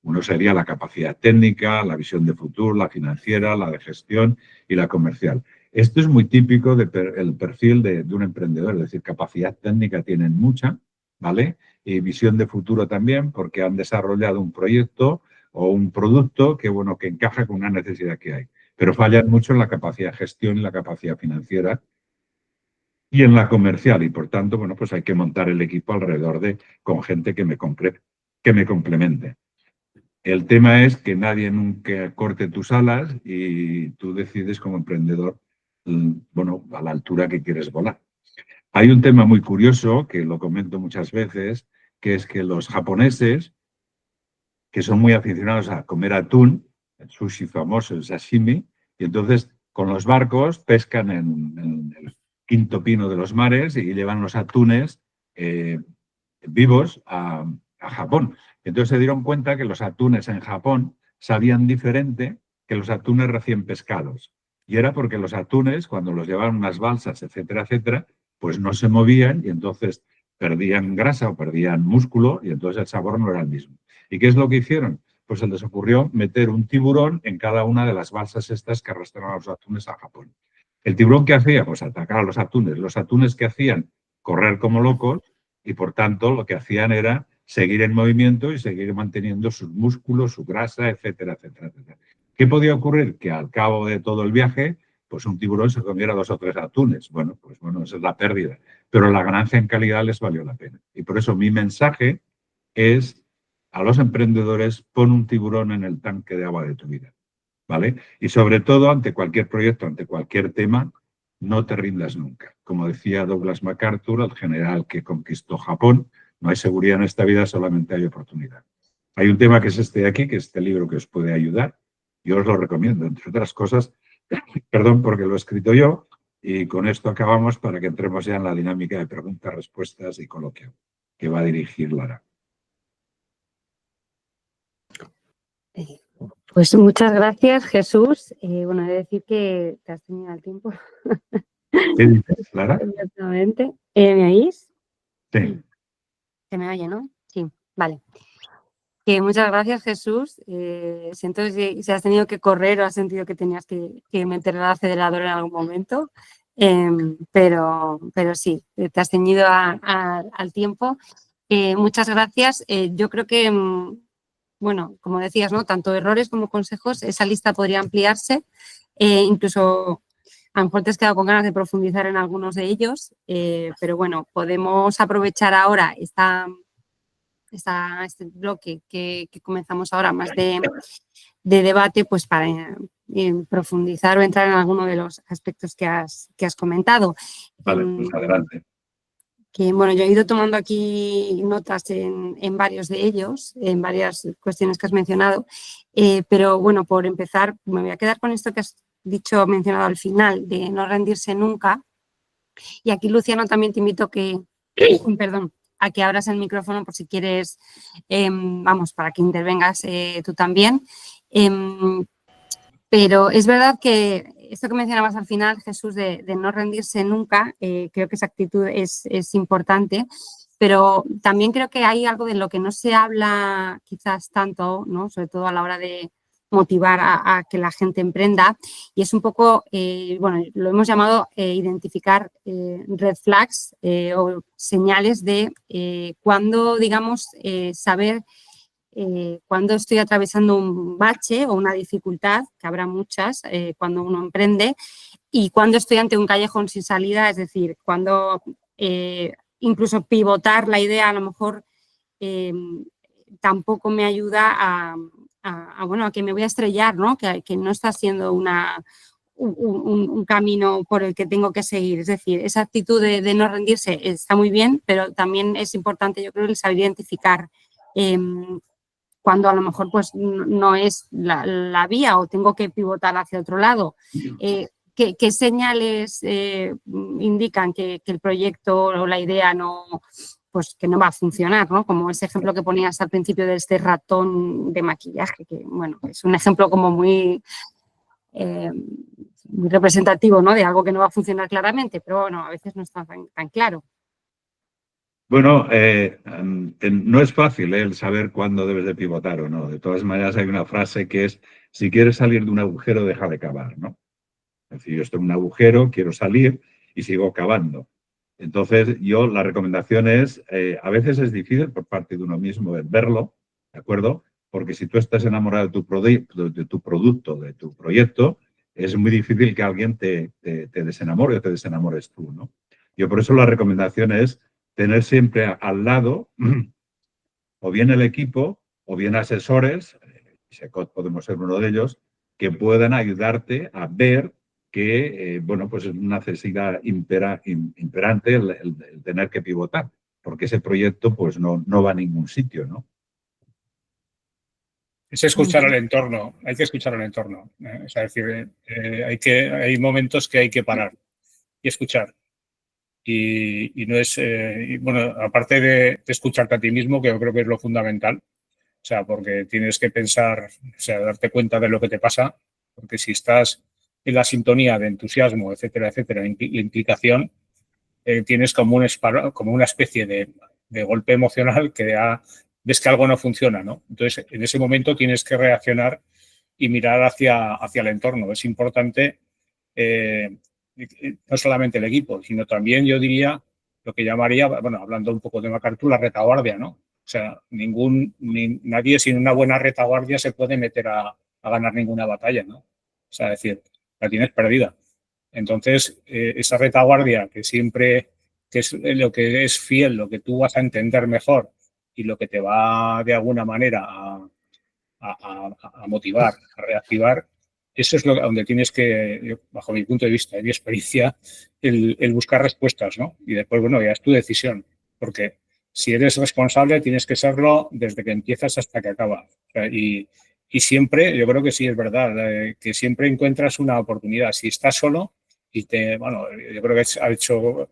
Uno sería la capacidad técnica, la visión de futuro, la financiera, la de gestión y la comercial. Esto es muy típico del perfil de un emprendedor, es decir, capacidad técnica tienen mucha, ¿vale? Y visión de futuro también, porque han desarrollado un proyecto o un producto que, bueno, que encaja con una necesidad que hay. Pero fallan mucho en la capacidad de gestión y la capacidad financiera y en la comercial. Y, por tanto, bueno, pues hay que montar el equipo alrededor con gente que me complemente. El tema es que nadie nunca corte tus alas y tú decides como emprendedor, bueno, a la altura que quieres volar. Hay un tema muy curioso, que lo comento muchas veces, que es que los japoneses, que son muy aficionados a comer atún, el sushi famoso, el sashimi, y entonces con los barcos pescan en el quinto pino de los mares y llevan los atunes vivos a Japón. Entonces se dieron cuenta que los atunes en Japón sabían diferente que los atunes recién pescados. Y era porque los atunes, cuando los llevaban unas balsas, etcétera, etcétera, pues no se movían y entonces perdían grasa o perdían músculo y entonces el sabor no era el mismo. ¿Y qué es lo que hicieron? Pues se les ocurrió meter un tiburón en cada una de las balsas estas que arrastraban a los atunes a Japón. ¿El tiburón qué hacía? Pues atacar a los atunes. Los atunes que hacían correr como locos y por tanto lo que hacían era seguir en movimiento y seguir manteniendo sus músculos, su grasa, etcétera, etcétera, etcétera. ¿Qué podía ocurrir? Que al cabo de todo el viaje, pues un tiburón se comiera 2 o 3 atunes. Bueno, pues bueno, esa es la pérdida. Pero la ganancia en calidad les valió la pena. Y por eso mi mensaje es a los emprendedores: pon un tiburón en el tanque de agua de tu vida, ¿vale? Y sobre todo, ante cualquier proyecto, ante cualquier tema, no te rindas nunca. Como decía Douglas MacArthur, el general que conquistó Japón, no hay seguridad en esta vida, solamente hay oportunidad. Hay un tema que es este de aquí, que es este libro que os puede ayudar. Yo os lo recomiendo, entre otras cosas, perdón, porque lo he escrito yo, y con esto acabamos para que entremos ya en la dinámica de preguntas, respuestas y coloquio que va a dirigir Lara. Pues muchas gracias, Jesús. Bueno, he de decir que te has tenido el tiempo. ¿Qué dices, Lara? Exactamente. ¿Me oís? Sí. ¿Se me oye, no? Sí, vale. Muchas gracias, Jesús. Siento si has tenido que correr o has sentido que tenías que meter el acelerador en algún momento, pero sí, te has ceñido al tiempo. Muchas gracias. Yo creo que, bueno, como decías, ¿no? Tanto errores como consejos, esa lista podría ampliarse. Incluso a lo mejor te has quedado con ganas de profundizar en algunos de ellos, pero bueno, podemos aprovechar ahora este bloque que comenzamos ahora, más de debate, pues para profundizar o entrar en alguno de los aspectos que has comentado. Vale, pues adelante. Bueno, yo he ido tomando aquí notas en varios de ellos, en varias cuestiones que has mencionado, pero bueno, por empezar, me voy a quedar con esto que has mencionado al final, de no rendirse nunca. Y aquí, Luciano, también te invito a que abras el micrófono por si quieres, para que intervengas tú también. Pero es verdad que esto que mencionabas al final, Jesús, de no rendirse nunca, creo que esa actitud es importante, pero también creo que hay algo de lo que no se habla quizás tanto, ¿no? Sobre todo a la hora de motivar a que la gente emprenda, y es un poco, bueno, lo hemos llamado identificar red flags o señales de cuando, digamos, saber cuando estoy atravesando un bache o una dificultad, que habrá muchas cuando uno emprende, y cuando estoy ante un callejón sin salida, es decir, cuando incluso pivotar la idea a lo mejor tampoco me ayuda a que me voy a estrellar, ¿no? Que no está siendo un camino por el que tengo que seguir. Es decir, esa actitud de no rendirse está muy bien, pero también es importante, yo creo, el saber identificar cuando a lo mejor pues no es la vía o tengo que pivotar hacia otro lado. ¿Qué señales indican que el proyecto o la idea no pues que no va a funcionar, ¿no? Como ese ejemplo que ponías al principio de este ratón de maquillaje, que bueno, es un ejemplo como muy representativo, ¿no? De algo que no va a funcionar claramente, pero bueno, a veces no está tan claro. Bueno, no es fácil el saber cuándo debes de pivotar o no. De todas maneras, hay una frase que es, si quieres salir de un agujero, deja de cavar, ¿no? Es decir, yo estoy en un agujero, quiero salir y sigo cavando. Entonces, la recomendación es, a veces es difícil por parte de uno mismo el verlo, ¿de acuerdo? Porque si tú estás enamorado de tu producto, de tu proyecto, es muy difícil que alguien te desenamore o te desenamores tú, ¿no? Yo por eso la recomendación es tener siempre al lado o bien el equipo o bien asesores, SECOT podemos ser uno de ellos, que puedan ayudarte a ver que, bueno, pues es una necesidad imperante el tener que pivotar, porque ese proyecto pues no va a ningún sitio, ¿no? Es escuchar al entorno, hay que escuchar al entorno. Es decir, hay momentos que hay que parar y escuchar. Y no es, bueno, aparte de escucharte a ti mismo, que yo creo que es lo fundamental, o sea, porque tienes que pensar, o sea, darte cuenta de lo que te pasa, porque si estás en la sintonía de entusiasmo, etcétera, implicación, tienes como una especie de golpe emocional que ves que algo no funciona, ¿no? Entonces, en ese momento tienes que reaccionar y mirar hacia el entorno. Es importante no solamente el equipo, sino también yo diría lo que llamaría, bueno, hablando un poco de MacArthur, la retaguardia, ¿no? O sea, nadie sin una buena retaguardia se puede meter a ganar ninguna batalla, ¿no? O sea, es decir, la tienes perdida. Entonces, esa retaguardia que es lo que es fiel, lo que tú vas a entender mejor y lo que te va de alguna manera a motivar, a reactivar, eso es donde tienes que, bajo mi punto de vista y mi experiencia, el buscar respuestas, ¿no? Y después, bueno, ya es tu decisión, porque si eres responsable tienes que serlo desde que empiezas hasta que acabas. O sea, y siempre, yo creo que sí es verdad, que siempre encuentras una oportunidad. Si estás solo bueno, yo creo que ha hecho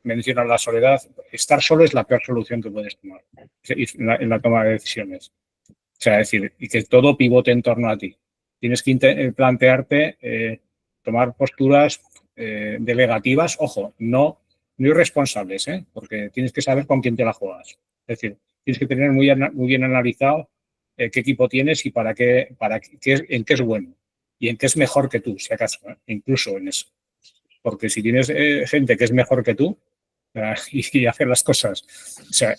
mencionar la soledad, estar solo es la peor solución que puedes tomar en la toma de decisiones. O sea, es decir, y que todo pivote en torno a ti. Tienes que plantearte tomar posturas delegativas, ojo, no irresponsables, porque tienes que saber con quién te la juegas. Es decir, tienes que tener muy bien analizado qué equipo tienes y en qué es bueno y en qué es mejor que tú, si acaso, incluso en eso. Porque si tienes gente que es mejor que tú y hacer las cosas, o sea,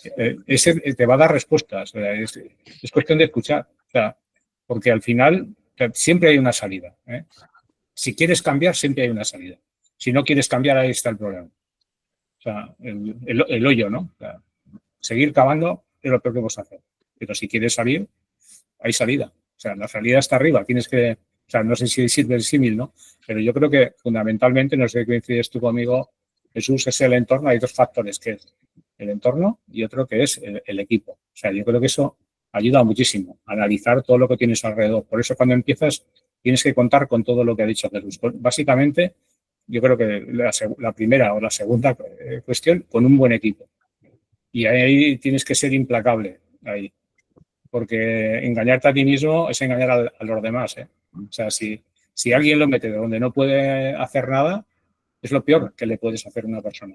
ese te va a dar respuestas. O sea, es cuestión de escuchar. O sea, porque al final siempre hay una salida. Si quieres cambiar, siempre hay una salida. Si no quieres cambiar, ahí está el problema. O sea, el hoyo, ¿no? O sea, seguir cavando es lo peor que puedes hacer. Pero si quieres salir, hay salida. O sea, la salida está arriba. Tienes que... O sea, no sé si sirve el símil, ¿no? Pero yo creo que fundamentalmente, no sé si coincides tú conmigo, Jesús, es el entorno. Hay dos factores, que es el entorno y otro que es el equipo. O sea, yo creo que eso ayuda muchísimo a analizar todo lo que tienes alrededor. Por eso cuando empiezas tienes que contar con todo lo que ha dicho Jesús. Básicamente, yo creo que la primera o la segunda cuestión, con un buen equipo. Y ahí tienes que ser implacable. Ahí. Porque engañarte a ti mismo es engañar a los demás. O sea, si alguien lo mete de donde no puede hacer nada, es lo peor que le puedes hacer a una persona.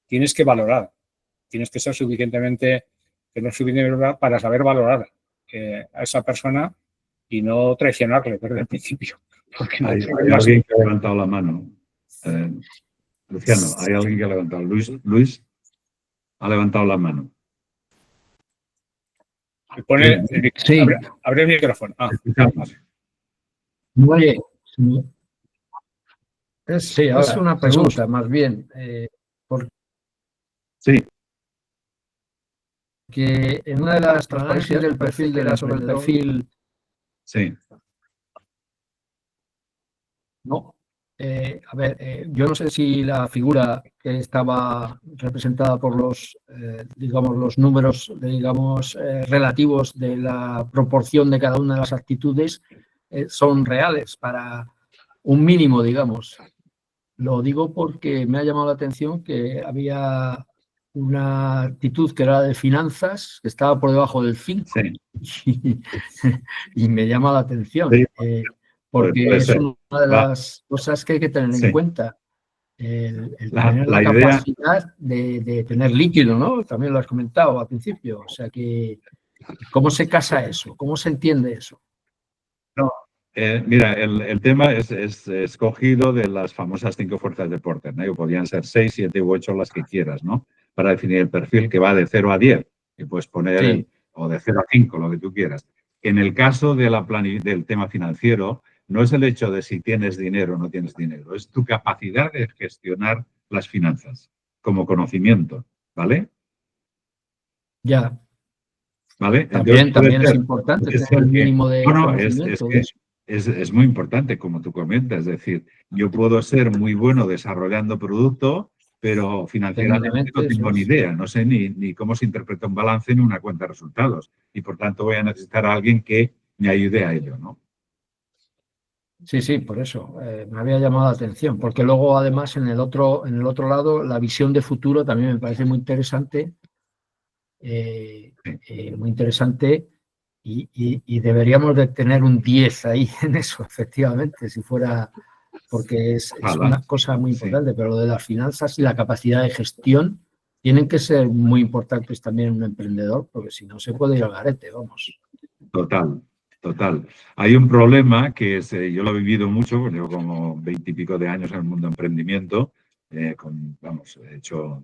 Tienes que valorar. Tienes que ser suficientemente para saber valorar a esa persona y no traicionarle desde el principio. Porque hay alguien que ha levantado la mano. Luciano, hay alguien que ha levantado. Luis ha levantado la mano. Sí. Abre el micrófono. Oye, sí, ahora es una pregunta más bien. Sí. Que en una de las transparencias del perfil era sobre el perfil. Sí. No. A ver, yo no sé si la figura que estaba representada por los, digamos, los números, digamos, relativos de la proporción de cada una de las actitudes son reales para un mínimo, digamos. Lo digo porque me ha llamado la atención que había una actitud que era de finanzas, que estaba por debajo del 5. Sí. Y me llama la atención, Sí. porque Puede es ser. una de las cosas que hay que tener Sí. en cuenta. El La tener la idea- capacidad de tener líquido, ¿no? También lo has comentado al principio. O sea que, ¿cómo se casa eso? ¿Cómo se entiende eso? Mira, el tema es escogido de las famosas 5 fuerzas de Porter, ¿no? Que podían ser 6, 7 u 8 las que quieras, ¿no? Para definir el perfil que va de 0 a 10. Y puedes poner, Sí. o de 0 a 5, lo que tú quieras. En el caso de del tema financiero, no es el hecho de si tienes dinero o no tienes dinero, es tu capacidad de gestionar las finanzas como conocimiento, ¿vale? Ya. ¿Vale? También es puede importante ser tener un que- mínimo de No, conocimiento de eso. es muy importante, como tú comentas. Es decir, yo puedo ser muy bueno desarrollando producto, pero financieramente no Técnicamente, eso tengo ni es. idea. No sé ni cómo se interpreta un balance ni una cuenta de resultados. Y por tanto voy a necesitar a alguien que me ayude a ello, ¿no? Sí, sí, por eso me había llamado la atención, porque luego además en el otro lado la visión de futuro también me parece muy interesante, muy interesante y deberíamos de tener un 10 ahí en eso, efectivamente, si fuera, porque es una cosa muy importante, pero lo de las finanzas y la capacidad de gestión tienen que ser muy importantes también en un emprendedor, porque si no se puede ir al garete, vamos. Total. Hay un problema que es, yo lo he vivido mucho, porque llevo como 20 y pico de años en el mundo de emprendimiento, he hecho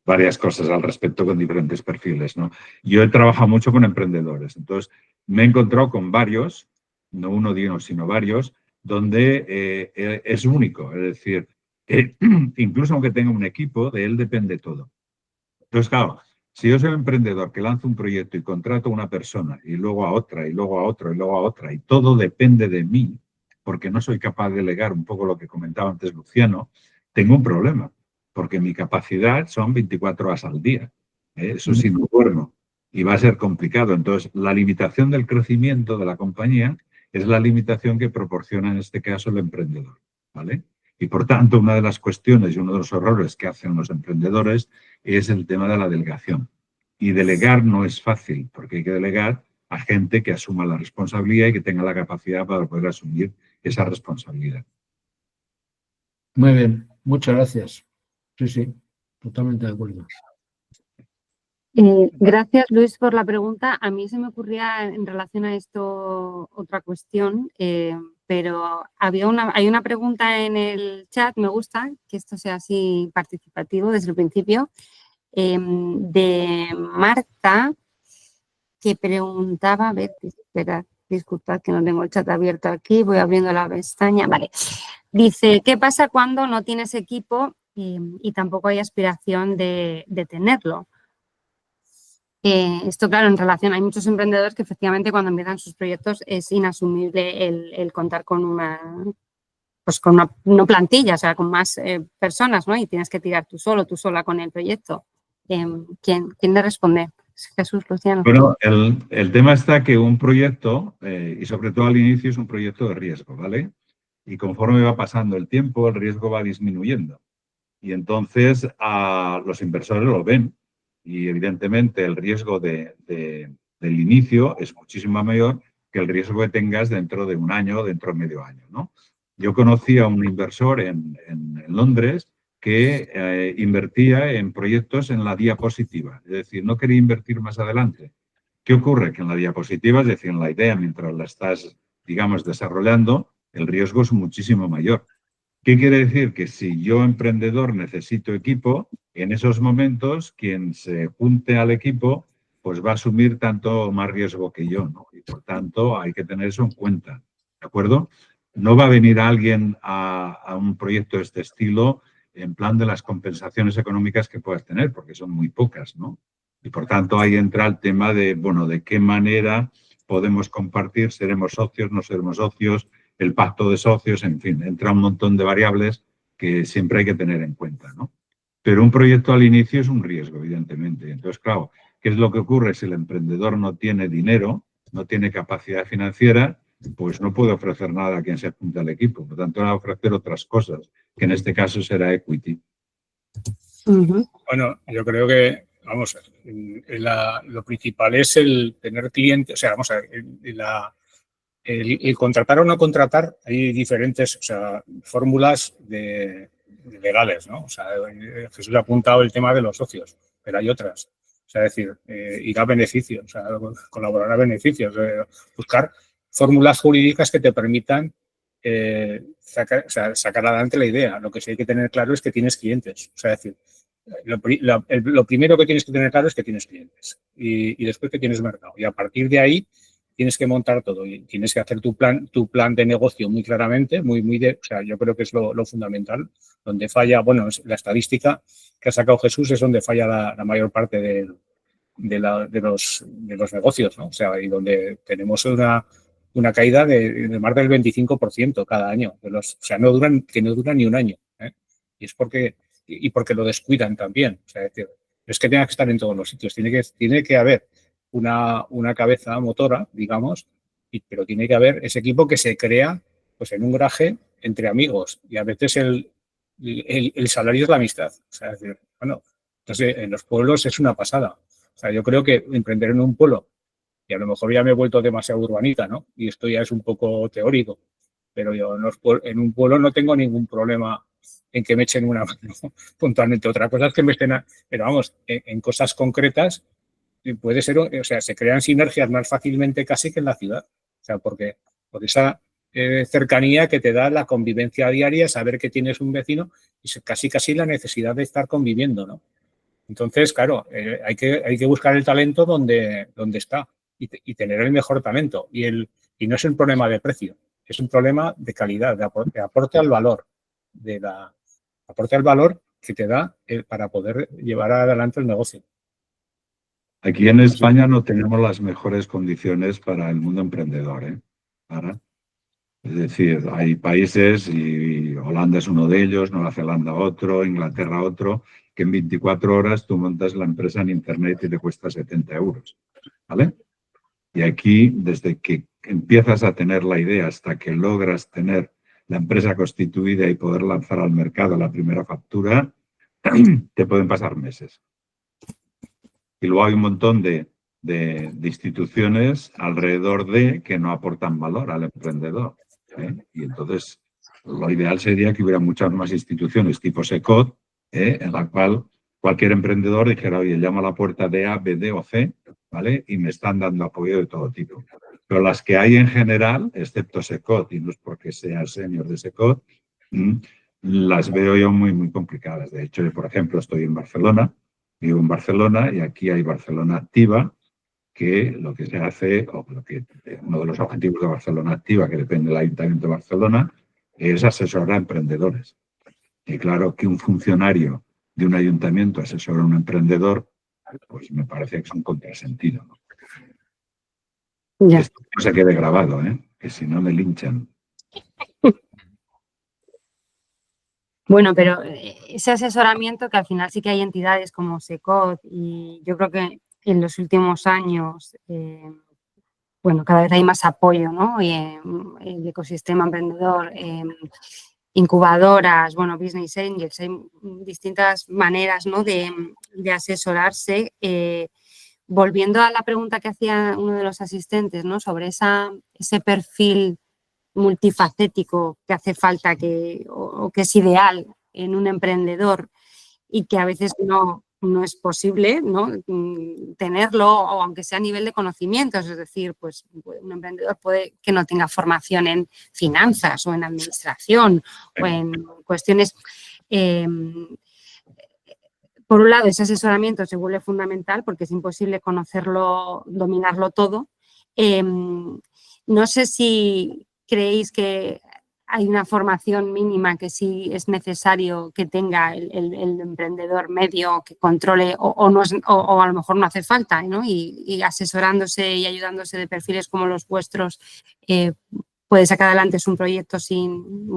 varias cosas al respecto con diferentes perfiles, ¿no? Yo he trabajado mucho con emprendedores, entonces me he encontrado con varios, no uno de uno, sino varios, donde es único, es decir, incluso aunque tenga un equipo, de él depende todo. Entonces, claro, si yo soy un emprendedor que lanzo un proyecto y contrato a una persona y luego a otra y luego a otro y luego a otra y todo depende de mí, porque no soy capaz de delegar un poco lo que comentaba antes Luciano, tengo un problema, porque mi capacidad son 24 horas al día. Eso sí, no duermo y va a ser complicado. Entonces, la limitación del crecimiento de la compañía es la limitación que proporciona en este caso el emprendedor, ¿vale? Y por tanto, una de las cuestiones y uno de los errores que hacen los emprendedores es el tema de la delegación. Y delegar no es fácil, porque hay que delegar a gente que asuma la responsabilidad y que tenga la capacidad para poder asumir esa responsabilidad. Muy bien, muchas gracias. Sí, totalmente de acuerdo. Gracias, Luis, por la pregunta. A mí se me ocurría en relación a esto otra cuestión, pero hay una pregunta en el chat, me gusta que esto sea así participativo desde el principio, de Marta, que preguntaba, a ver, esperad, disculpad que no tengo el chat abierto aquí, voy abriendo la pestaña, vale. Dice, ¿qué pasa cuando no tienes equipo y tampoco hay aspiración de tenerlo? Esto, claro, en relación, hay muchos emprendedores que efectivamente cuando empiezan sus proyectos es inasumible el contar con una no plantilla, o sea, con más personas, ¿no? Y tienes que tirar tú sola con el proyecto. ¿Quién le responde? Jesús, Luciano. Bueno, el tema está que un proyecto, y sobre todo al inicio, es un proyecto de riesgo, ¿vale? Y conforme va pasando el tiempo, el riesgo va disminuyendo. Y entonces los inversores lo ven. Y evidentemente el riesgo del inicio es muchísimo mayor que el riesgo que tengas dentro de un año o dentro de medio año, ¿no? Yo conocí a un inversor en Londres que invertía en proyectos en la diapositiva. Es decir, no quería invertir más adelante. ¿Qué ocurre? Que en la diapositiva, es decir, en la idea, mientras la estás, digamos, desarrollando, el riesgo es muchísimo mayor. ¿Qué quiere decir? Que si yo, emprendedor, necesito equipo, en esos momentos quien se junte al equipo pues va a asumir tanto más riesgo que yo, ¿no? Y por tanto hay que tener eso en cuenta, ¿de acuerdo? No va a venir alguien a un proyecto de este estilo en plan de las compensaciones económicas que puedas tener, porque son muy pocas, ¿no? Y por tanto ahí entra el tema de, bueno, de qué manera podemos compartir, seremos socios, no seremos socios, el pacto de socios, en fin, entra un montón de variables que siempre hay que tener en cuenta, ¿no? Pero un proyecto al inicio es un riesgo, evidentemente. Entonces, claro, ¿qué es lo que ocurre si el emprendedor no tiene dinero, no tiene capacidad financiera? Pues no puede ofrecer nada a quien se apunte al equipo. Por tanto, va a ofrecer otras cosas, que en este caso será equity. Bueno, yo creo que, vamos, lo principal es el tener clientes, o sea, vamos a ver, el contratar o no contratar, hay diferentes, o sea, fórmulas legales, ¿no? O sea, Jesús ha apuntado el tema de los socios, pero hay otras. O sea, es decir, ir a beneficios, o sea, colaborar a beneficios, buscar fórmulas jurídicas que te permitan sacar adelante la idea. Lo que sí hay que tener claro es que tienes clientes. O sea, es decir, lo primero que tienes que tener claro es que tienes clientes y después que tienes mercado. Y a partir de ahí tienes que montar todo y tienes que hacer tu plan de negocio muy claramente, o sea, yo creo que es lo fundamental. Donde falla, bueno, es la estadística que ha sacado Jesús es donde falla la mayor parte de los negocios, ¿no? O sea, y donde tenemos una caída de más del 25% cada año. O sea, no duran ni un año. Y es porque lo descuidan también. O sea, es decir, es que tenga que estar en todos los sitios. Tiene que haber una cabeza motora, digamos, pero tiene que haber ese equipo que se crea pues en un garaje entre amigos. Y a veces el salario es la amistad. O sea, es decir, bueno, entonces en los pueblos es una pasada. O sea, yo creo que emprender en un pueblo, y a lo mejor ya me he vuelto demasiado urbanita, ¿no? Y esto ya es un poco teórico, pero yo en un pueblo no tengo ningún problema en que me echen una mano puntualmente. Otra cosa es que me estén, pero vamos, en cosas concretas puede ser, o sea, se crean sinergias más fácilmente casi que en la ciudad. O sea, por esa cercanía que te da la convivencia diaria, saber que tienes un vecino y casi la necesidad de estar conviviendo, ¿no? Entonces, claro, hay que buscar el talento donde está y tener el mejor talento. Y no es un problema de precio, es un problema de calidad, de aporte al valor, aporte al valor que te da para poder llevar adelante el negocio. Aquí en España no tenemos las mejores condiciones para el mundo emprendedor, ¿eh? Es decir, hay países, y Holanda es uno de ellos, Nueva Zelanda otro, Inglaterra otro, que en 24 horas tú montas la empresa en Internet y te cuesta 70 euros, ¿vale? Y aquí, desde que empiezas a tener la idea hasta que logras tener la empresa constituida y poder lanzar al mercado la primera factura, te pueden pasar meses. Y luego hay un montón de instituciones alrededor que no aportan valor al emprendedor, ¿eh? Y entonces lo ideal sería que hubiera muchas más instituciones tipo SECOT, en la cual cualquier emprendedor dijera, oye, llamo a la puerta de A, B, D o C, ¿vale? Y me están dando apoyo de todo tipo. Pero las que hay en general, excepto SECOT, y no es porque sea senior de SECOT, las veo yo muy, muy complicadas. De hecho, yo, por ejemplo, estoy en Barcelona, vivo en Barcelona y aquí hay Barcelona Activa, que lo que se hace, uno de los objetivos de Barcelona Activa, que depende del Ayuntamiento de Barcelona, es asesorar a emprendedores. Y claro, que un funcionario de un ayuntamiento asesora a un emprendedor, pues me parece que es un contrasentido, ¿no? Ya. Esto no se quede grabado, que si no me linchan. Bueno, pero ese asesoramiento que al final sí que hay entidades como SECOT y yo creo que en los últimos años, bueno, cada vez hay más apoyo, ¿no? Y el ecosistema emprendedor, incubadoras, bueno, business angels, hay distintas maneras, ¿no? de asesorarse. Volviendo a la pregunta que hacía uno de los asistentes, ¿no? Sobre ese perfil multifacético que hace falta o que es ideal en un emprendedor y que a veces no es posible, ¿no? Tenerlo, o aunque sea a nivel de conocimientos, es decir, pues un emprendedor puede que no tenga formación en finanzas o en administración o en cuestiones. Por un lado, ese asesoramiento se vuelve fundamental porque es imposible conocerlo, dominarlo todo. No sé si creéis que hay una formación mínima que sí es necesario que tenga el emprendedor medio, que controle, o a lo mejor no hace falta, ¿no? Y asesorándose y ayudándose de perfiles como los vuestros, puede sacar adelante un proyecto sin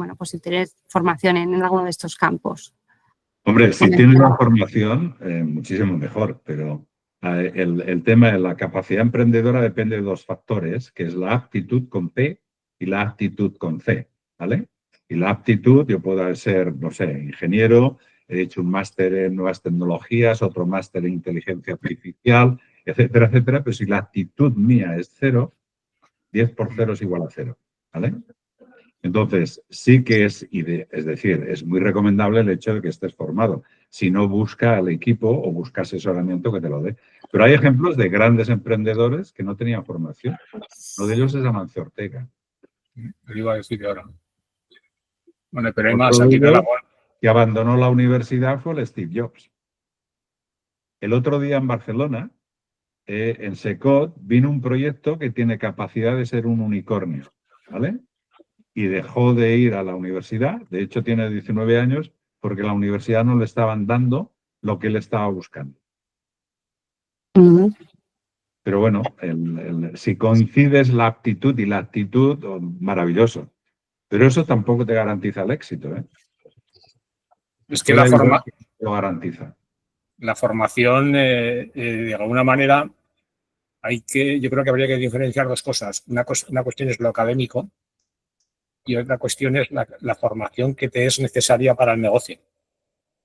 tener formación en alguno de estos campos. Hombre, si tienes la formación, muchísimo mejor, pero el tema de la capacidad emprendedora depende de dos factores, que es la aptitud con P y la aptitud con C, ¿vale? Y la aptitud, yo puedo ser, no sé, ingeniero, he hecho un máster en nuevas tecnologías, otro máster en inteligencia artificial, etcétera, etcétera, pero si la actitud mía es 0, 10 por 0 es igual a 0, ¿vale? Entonces, sí que es decir, es muy recomendable el hecho de que estés formado. Si no, busca al equipo o busca asesoramiento que te lo dé. Pero hay ejemplos de grandes emprendedores que no tenían formación. Uno de ellos es Amancio Ortega. Lo iba a decir ahora. Bueno, pero hay Otro más de aquí de ellos la que abandonó la universidad fue el Steve Jobs. El otro día en Barcelona, en Secot, vino un proyecto que tiene capacidad de ser un unicornio, ¿vale? Y dejó de ir a la universidad, de hecho tiene 19 años, porque la universidad no le estaban dando lo que él estaba buscando. Pero bueno, si coincides la aptitud y la actitud, maravilloso. Pero eso tampoco te garantiza el éxito, ¿eh? Es que la lo garantiza. La formación, de alguna manera, yo creo que habría que diferenciar dos cosas. Una cuestión es lo académico y otra cuestión es la formación que te es necesaria para el negocio.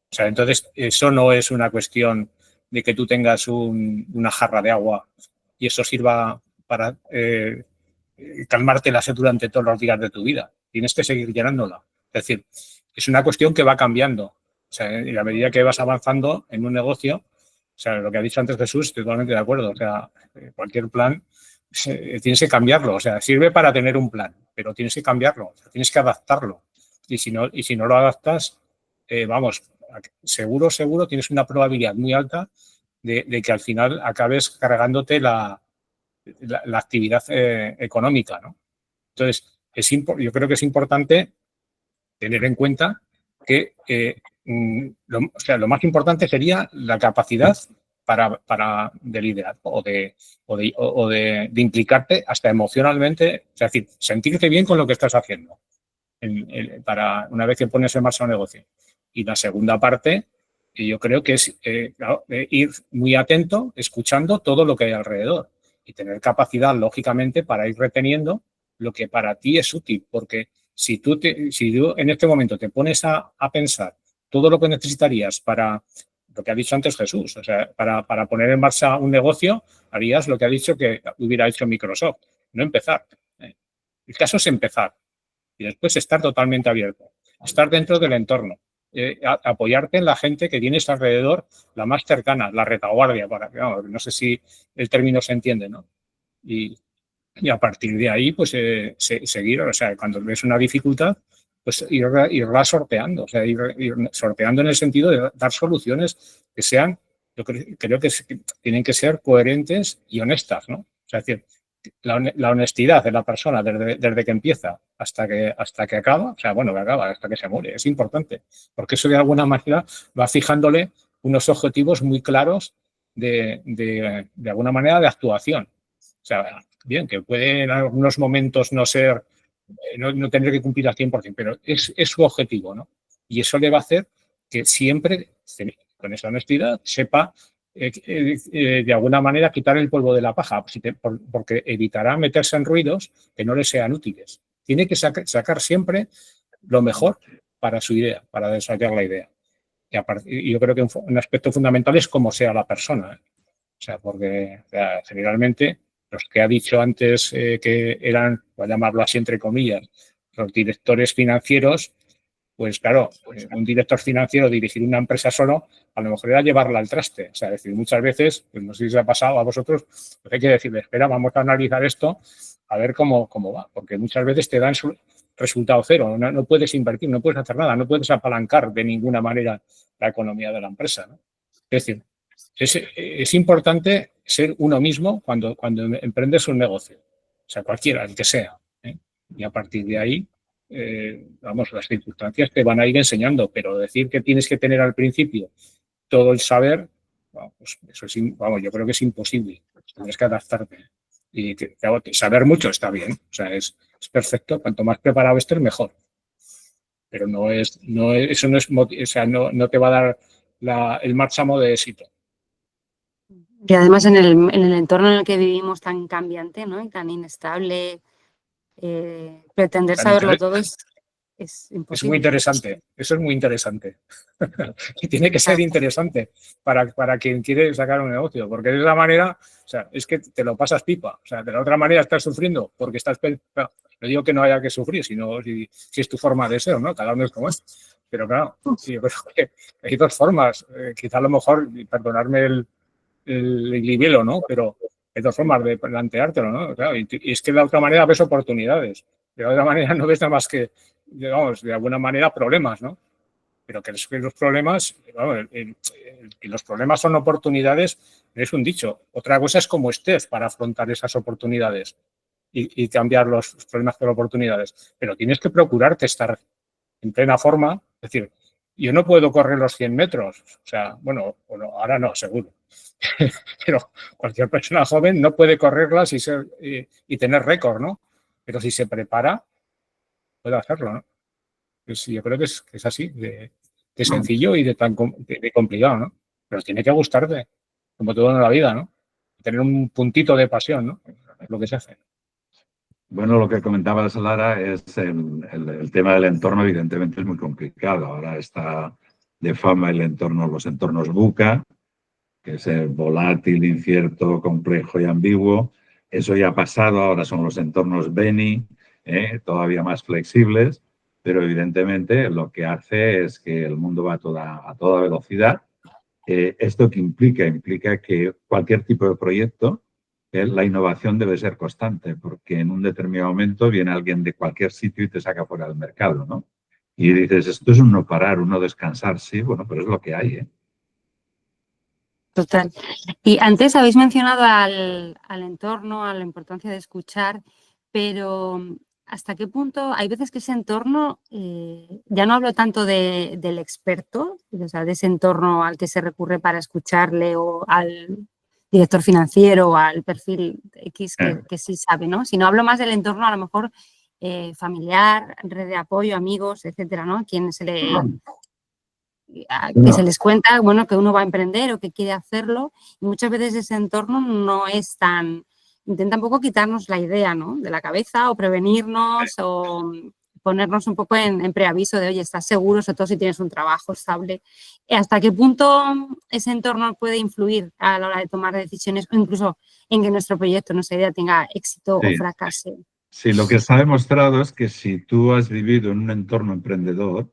O sea, entonces, eso no es una cuestión de que tú tengas una jarra de agua y eso sirva para calmarte la sed durante todos los días de tu vida. Tienes que seguir llenándola. Es decir, es una cuestión que va cambiando. O sea, y a medida que vas avanzando en un negocio, o sea, lo que ha dicho antes Jesús, estoy totalmente de acuerdo. O sea, cualquier plan tienes que cambiarlo. O sea, sirve para tener un plan, pero tienes que cambiarlo, o sea, tienes que adaptarlo. Y si no lo adaptas, vamos, seguro tienes una probabilidad muy alta de que al final acabes cargándote la actividad económica, ¿no? Entonces, yo creo que es importante tener en cuenta que lo más importante sería la capacidad de liderazgo o de implicarte hasta emocionalmente, es decir, sentirte bien con lo que estás haciendo para una vez que pones en marcha un negocio. Y la segunda parte, yo creo que es ir muy atento, escuchando todo lo que hay alrededor y tener capacidad, lógicamente, para ir reteniendo lo que para ti es útil, porque si tú en este momento te pones a pensar todo lo que necesitarías para lo que ha dicho antes Jesús, o sea, para poner en marcha un negocio, harías lo que ha dicho que hubiera hecho Microsoft, no empezar. El caso es empezar y después estar totalmente abierto, estar dentro del entorno, apoyarte en la gente que tienes alrededor, la más cercana, la retaguardia, no sé si el término se entiende, ¿no? Y a partir de ahí, pues seguir, o sea, cuando ves una dificultad, pues irla sorteando, o sea, ir sorteando en el sentido de dar soluciones que sean, yo creo que tienen que ser coherentes y honestas, ¿no? O sea, es decir, la honestidad de la persona desde que empieza hasta que acaba, o sea, bueno, que acaba, hasta que se muere, es importante, porque eso de alguna manera va fijándole unos objetivos muy claros de alguna manera de actuación. O sea, bien, que puede en algunos momentos no tener que cumplir al 100%, pero es su objetivo, ¿no? Y eso le va a hacer que siempre, con esa honestidad, sepa de alguna manera quitar el polvo de la paja, porque evitará meterse en ruidos que no le sean útiles. Tiene que sacar siempre lo mejor para su idea, para desarrollar la idea. Y yo creo que un aspecto fundamental es cómo sea la persona, ¿eh? O sea, porque generalmente los que ha dicho antes que eran, voy a llamarlo así entre comillas, los directores financieros, pues claro, un director financiero dirigir una empresa solo, a lo mejor era llevarla al traste. O sea, es decir, muchas veces, pues no sé si os ha pasado a vosotros, pues hay que decirle, espera, vamos a analizar esto, a ver cómo va, porque muchas veces te dan resultado cero, no puedes invertir, no puedes hacer nada, no puedes apalancar de ninguna manera la economía de la empresa, ¿no? Es decir, es importante ser uno mismo cuando emprendes un negocio, o sea, cualquiera, el que sea, ¿eh? Y a partir de ahí, vamos, las circunstancias te van a ir enseñando, pero decir que tienes que tener al principio todo el saber, pues eso yo creo que es imposible, tienes que adaptarte. Y saber mucho está bien, o sea, es perfecto, cuanto más preparado estés, mejor. Pero eso no es, o sea, no te va a dar el márchamo de éxito. Y además en el entorno en el que vivimos tan cambiante, ¿no? Y tan inestable, pretender saberlo todo es es Es imposible. muy interesante, eso es muy interesante. Y tiene que ser interesante para quien quiere sacar un negocio, porque de esa manera, o sea, es que te lo pasas pipa. O sea, de la otra manera estás sufriendo porque estás... No digo que no haya que sufrir, sino si es tu forma de ser, ¿no? Cada uno es como es. Pero claro, sí, yo creo que hay dos formas. Quizá a lo mejor, perdonarme el libelo, ¿no? Pero hay dos formas de planteártelo, ¿no? Claro, y es que de la otra manera ves oportunidades. De la otra manera no ves nada más que, digamos, de alguna manera problemas, ¿no? Pero que los problemas, vamos, que los problemas son oportunidades, es un dicho. Otra cosa es cómo estés para afrontar esas oportunidades y cambiar los problemas por oportunidades. Pero tienes que procurarte estar en plena forma. Es decir, yo no puedo correr los 100 metros. O sea, bueno, ahora no, seguro. Pero cualquier persona joven no puede correrlas y tener récord, ¿no? Pero si se prepara, puede hacerlo, ¿no? Pues yo creo que es así, de sencillo y de complicado, ¿no? Pero tiene que gustarte, como todo en la vida, ¿no? Tener un puntito de pasión, ¿no? Es lo que se hace. Bueno, lo que comentabas, Lara, es el tema del entorno, evidentemente es muy complicado. Ahora está de fama los entornos VUCA, que es volátil, incierto, complejo y ambiguo. Eso ya ha pasado, ahora son los entornos BENI, todavía más flexibles, pero evidentemente lo que hace es que el mundo va a toda velocidad. ¿Esto qué implica? Implica que cualquier tipo de proyecto, la innovación debe ser constante, porque en un determinado momento viene alguien de cualquier sitio y te saca fuera del mercado, ¿no? Y dices, esto es un no parar, un no descansar, sí, bueno, pero es lo que hay, ¿eh? Total. Y antes habéis mencionado al entorno, a la importancia de escuchar, pero ¿hasta qué punto? Hay veces que ese entorno, ya no hablo tanto del experto, o sea, de ese entorno al que se recurre para escucharle o al director financiero o al perfil X que sí sabe, ¿no? Sino hablo más del entorno a lo mejor familiar, red de apoyo, amigos, etcétera, ¿no? Quien que se les cuenta, bueno, que uno va a emprender o que quiere hacerlo, y muchas veces ese entorno no es tan... Intenta un poco quitarnos la idea, ¿no?, de la cabeza o prevenirnos o ponernos un poco en preaviso de, oye, ¿estás seguro? Sobre todo si tienes un trabajo estable. ¿Hasta qué punto ese entorno puede influir a la hora de tomar decisiones o incluso en que nuestro proyecto, nuestra idea tenga éxito o fracase? Sí, lo que se ha demostrado es que si tú has vivido en un entorno emprendedor,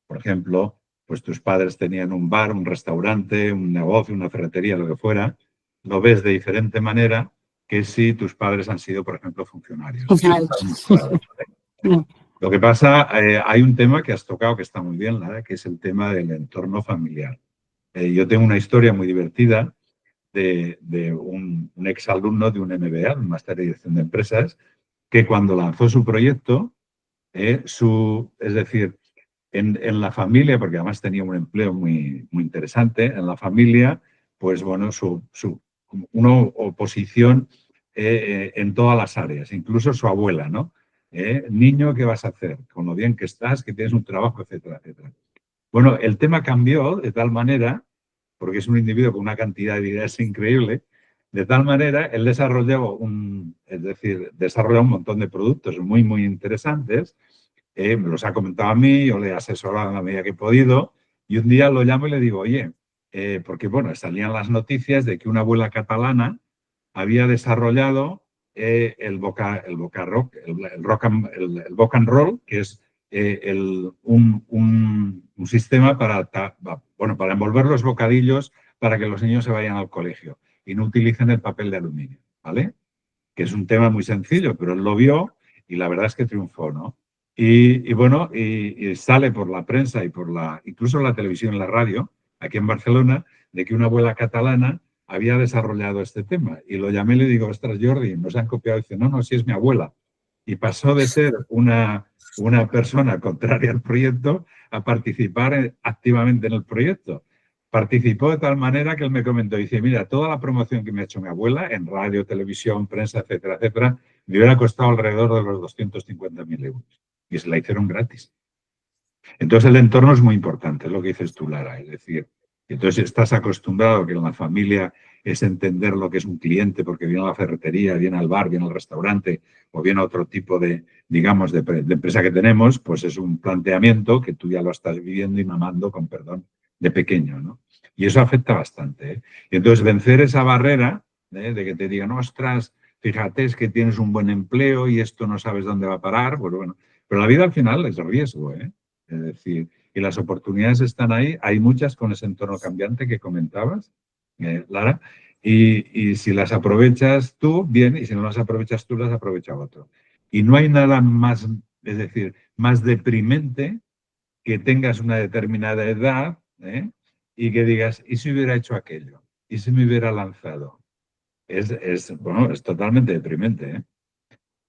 por ejemplo, pues tus padres tenían un bar, un restaurante, un negocio, una ferretería, lo que fuera, lo ves de diferente manera que si tus padres han sido, por ejemplo, funcionarios. Lo que pasa, hay un tema que has tocado que está muy bien, Lara, que es el tema del entorno familiar. Yo tengo una historia muy divertida de un exalumno de un MBA, un máster de dirección de empresas, que cuando lanzó su proyecto, es decir, en la familia, porque además tenía un empleo muy, muy interesante, en la familia, pues bueno, una oposición en todas las áreas, incluso su abuela, ¿no? Niño, ¿qué vas a hacer? Con lo bien que estás, que tienes un trabajo, etcétera, etcétera. Bueno, el tema cambió de tal manera, porque es un individuo con una cantidad de ideas increíble, de tal manera, él desarrolló un montón de productos muy, muy interesantes. Me los ha comentado a mí, yo le he asesorado en la medida que he podido, y un día lo llamo y le digo, oye, porque bueno, salían las noticias de que una abuela catalana había desarrollado el rock and roll, que es un sistema para envolver los bocadillos para que los niños se vayan al colegio y no utilicen el papel de aluminio, ¿vale? Que es un tema muy sencillo, pero él lo vio y la verdad es que triunfó, ¿no? Y sale por la prensa y incluso la televisión y la radio, aquí en Barcelona, de que una abuela catalana había desarrollado este tema. Y lo llamé y le digo, ostras, Jordi, nos han copiado. Y dice, no, sí es mi abuela. Y pasó de ser una persona contraria al proyecto a participar activamente en el proyecto. Participó de tal manera que él me comentó, dice, mira, toda la promoción que me ha hecho mi abuela en radio, televisión, prensa, etcétera, etcétera, me hubiera costado alrededor de los 250.000 euros. Y se la hicieron gratis. Entonces el entorno es muy importante, es lo que dices tú, Lara. Es decir, Entonces estás acostumbrado a que en la familia es entender lo que es un cliente porque viene a la ferretería, viene al bar, viene al restaurante o viene a otro tipo de, digamos, de empresa que tenemos, pues es un planteamiento que tú ya lo estás viviendo y mamando, con perdón, de pequeño, ¿no? Y eso afecta bastante, ¿eh? Y entonces vencer esa barrera, ¿eh?, de que te digan, ostras, fíjate, es que tienes un buen empleo y esto no sabes dónde va a parar, pues bueno, pero la vida al final es riesgo, ¿eh? Es decir, y las oportunidades están ahí, hay muchas con ese entorno cambiante que comentabas, Lara, y si las aprovechas tú, bien, y si no las aprovechas tú, las aprovecha otro. Y no hay nada más, es decir, más deprimente que tengas una determinada edad, ¿eh?, y que digas, ¿y si hubiera hecho aquello? ¿Y si me hubiera lanzado? Bueno, es totalmente deprimente, ¿eh?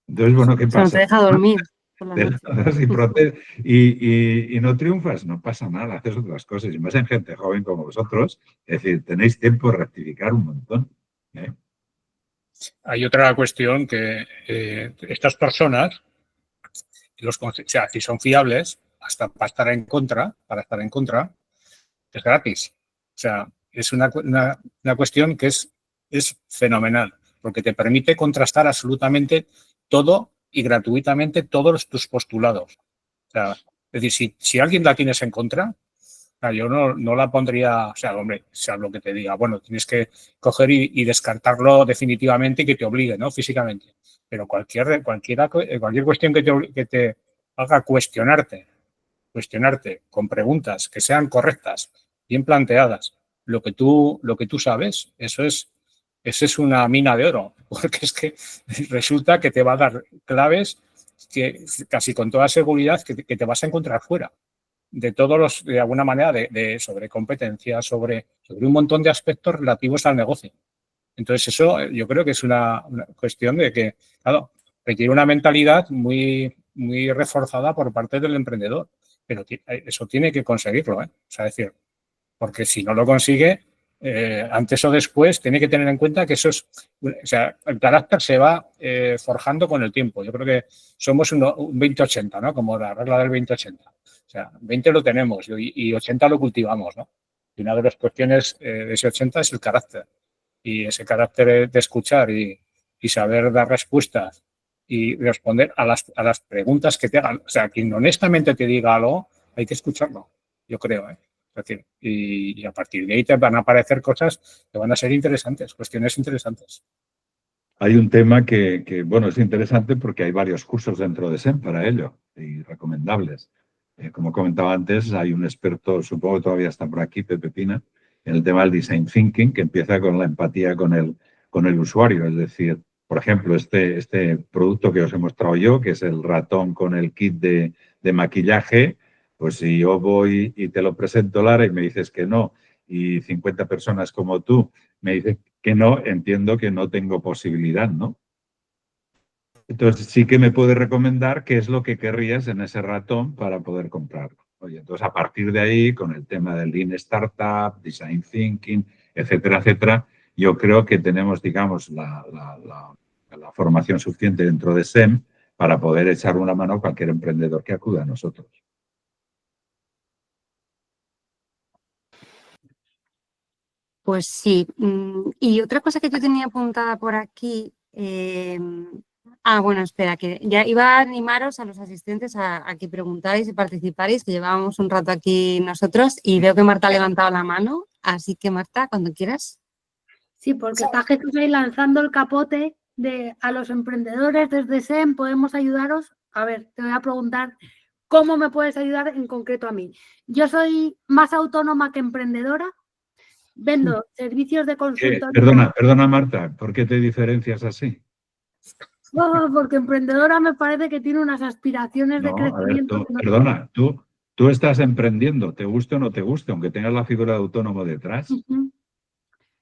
Entonces, bueno, ¿qué O sea, no te pasa? deja dormir por la noche. Y no triunfas, no pasa nada, haces otras cosas. Y más en gente joven como vosotros, es decir, tenéis tiempo de rectificar un montón, ¿eh? Hay otra cuestión que estas personas, o sea, si son fiables, hasta para estar en contra, es gratis. O sea, es una cuestión que es fenomenal, porque te permite contrastar absolutamente todo y gratuitamente todos tus postulados. O sea, es decir, si alguien la tienes en contra, o sea, yo no la pondría, o sea, hombre, sea lo que te diga, bueno, tienes que coger y descartarlo definitivamente y que te obligue, ¿no?, físicamente. Pero cualquier cuestión que te haga cuestionarte con preguntas que sean correctas, bien planteadas, lo que tú sabes, eso es una mina de oro, porque es que resulta que te va a dar claves que casi con toda seguridad que te vas a encontrar fuera de todos los, de alguna manera, sobre competencias, sobre un montón de aspectos relativos al negocio. Entonces, eso yo creo que es una cuestión de que, claro, requiere una mentalidad muy, muy reforzada por parte del emprendedor, pero eso tiene que conseguirlo, ¿eh? O sea, decir, porque si no lo consigue, antes o después, tiene que tener en cuenta que eso es, o sea, el carácter se va forjando con el tiempo. Yo creo que somos un 20-80, ¿no?, como la regla del 20-80. O sea, 20 lo tenemos y 80 lo cultivamos, ¿no? Y una de las cuestiones de ese 80 es el carácter. Y ese carácter de escuchar y saber dar respuestas y responder a las preguntas que te hagan. O sea, quien honestamente te diga algo, hay que escucharlo, yo creo, ¿eh? Es decir, y a partir de ahí te van a aparecer cosas que van a ser interesantes, cuestiones interesantes. Hay un tema que, bueno, es interesante porque hay varios cursos dentro de SEM para ello y recomendables. Como comentaba antes, hay un experto, supongo que todavía está por aquí, Pepe Pina, en el tema del design thinking, que empieza con la empatía con el usuario. Es decir, por ejemplo, este producto que os he mostrado yo, que es el ratón con el kit de maquillaje, pues si yo voy y te lo presento, Lara, y me dices que no, y 50 personas como tú me dicen que no, entiendo que no tengo posibilidad, ¿no? Entonces sí que me puede recomendar qué es lo que querrías en ese ratón para poder comprarlo. Oye, entonces a partir de ahí, con el tema del Lean Startup, Design Thinking, etcétera, etcétera, yo creo que tenemos, digamos, la formación suficiente dentro de SEM para poder echar una mano a cualquier emprendedor que acuda a nosotros. Pues sí. Y otra cosa que yo tenía apuntada por aquí. Bueno, espera, que ya iba a animaros a los asistentes a que preguntarais y participarais, que llevábamos un rato aquí nosotros y veo que Marta ha levantado la mano. Así que, Marta, cuando quieras. Sí, porque está Jesús ahí lanzando el capote a los emprendedores desde SEM, podemos ayudaros. A ver, te voy a preguntar cómo me puedes ayudar en concreto a mí. Yo soy más autónoma que emprendedora, vendo servicios de consultoría. Perdona, Marta, ¿por qué te diferencias así? Porque emprendedora me parece que tiene unas aspiraciones de crecimiento. Perdona, tú estás emprendiendo, te guste o no te guste, aunque tengas la figura de autónomo detrás.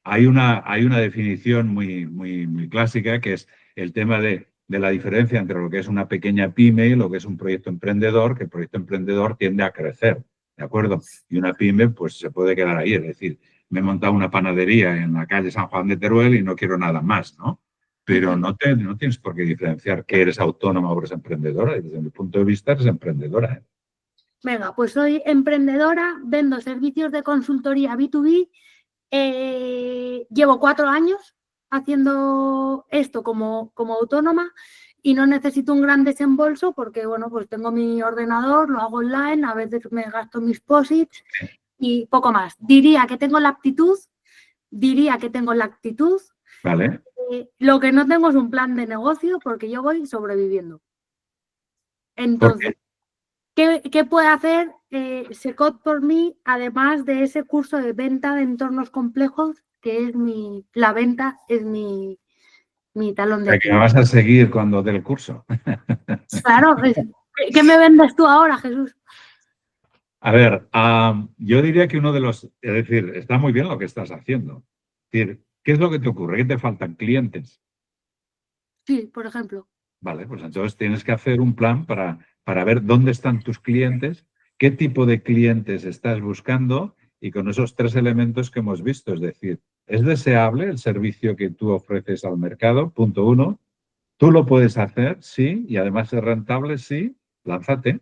Hay una definición muy clásica, que es el tema de la diferencia entre lo que es una pequeña pyme y lo que es un proyecto emprendedor, que el proyecto emprendedor tiende a crecer, ¿de acuerdo? Y una pyme pues se puede quedar ahí, es decir, me he montado una panadería en la calle San Juan de Teruel y no quiero nada más, ¿no? Pero no tienes por qué diferenciar que eres autónoma o eres emprendedora. Y desde mi punto de vista eres emprendedora, ¿eh? Venga, pues soy emprendedora, vendo servicios de consultoría B2B, llevo 4 años haciendo esto como autónoma y no necesito un gran desembolso porque, bueno, pues tengo mi ordenador, lo hago online, a veces me gasto mis posits y poco más. Diría que tengo la actitud, Vale. Lo que no tengo es un plan de negocio porque yo voy sobreviviendo. Entonces, ¿qué puede hacer Secot por mí, además de ese curso de venta de entornos complejos, que es la venta es mi talón de Que Aquiles? me vas a seguir cuando dé el curso. Claro, ¿qué me vendes tú ahora, Jesús? A ver, yo diría que es decir, está muy bien lo que estás haciendo. Es decir, ¿qué es lo que te ocurre? ¿Qué te faltan? Clientes. Sí, por ejemplo. Vale, pues entonces tienes que hacer un plan para ver dónde están tus clientes, qué tipo de clientes estás buscando y con esos 3 elementos que hemos visto. Es decir, ¿es deseable el servicio que tú ofreces al mercado? Punto 1. ¿Tú lo puedes hacer? Sí. Y además es rentable, sí. Lánzate.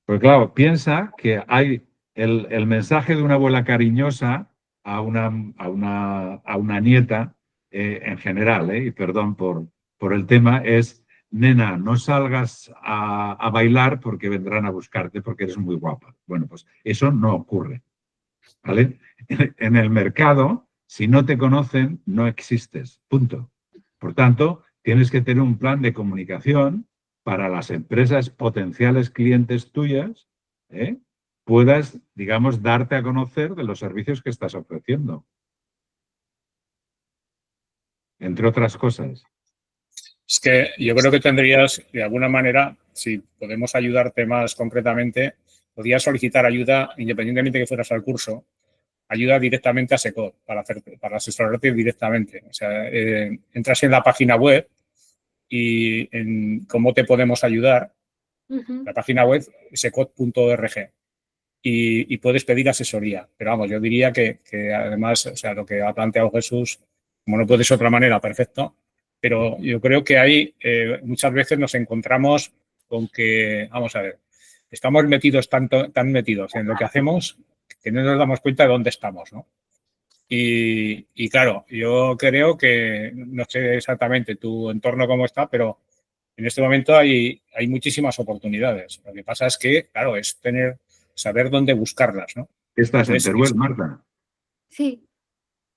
Pues claro, piensa que hay el mensaje de una abuela cariñosa a una nieta, en general, y perdón por el tema, es, nena, no salgas a bailar porque vendrán a buscarte porque eres muy guapa. Bueno, pues eso no ocurre, ¿vale? En el mercado, si no te conocen, no existes, punto. Por tanto, tienes que tener un plan de comunicación para las empresas potenciales clientes tuyas, puedas, digamos, darte a conocer de los servicios que estás ofreciendo. Entre otras cosas. Es que yo creo que tendrías, de alguna manera, si podemos ayudarte más concretamente, podrías solicitar ayuda, independientemente que fueras al curso, ayuda directamente a Secot para asesorarte directamente. O sea, entras en la página web y en cómo te podemos ayudar, la página web secot.org y puedes pedir asesoría. Pero vamos, yo diría que además, o sea, lo que ha planteado Jesús, como no puede ser de otra manera, perfecto, pero yo creo que ahí muchas veces nos encontramos con que, vamos a ver, estamos tan metidos en lo que hacemos que no nos damos cuenta de dónde estamos, ¿no? Y claro, yo creo que, no sé exactamente tu entorno cómo está, pero en este momento hay muchísimas oportunidades. Lo que pasa es que, claro, es saber dónde buscarlas, ¿no? ¿Estás en Entonces, Teruel, Marta? Sí.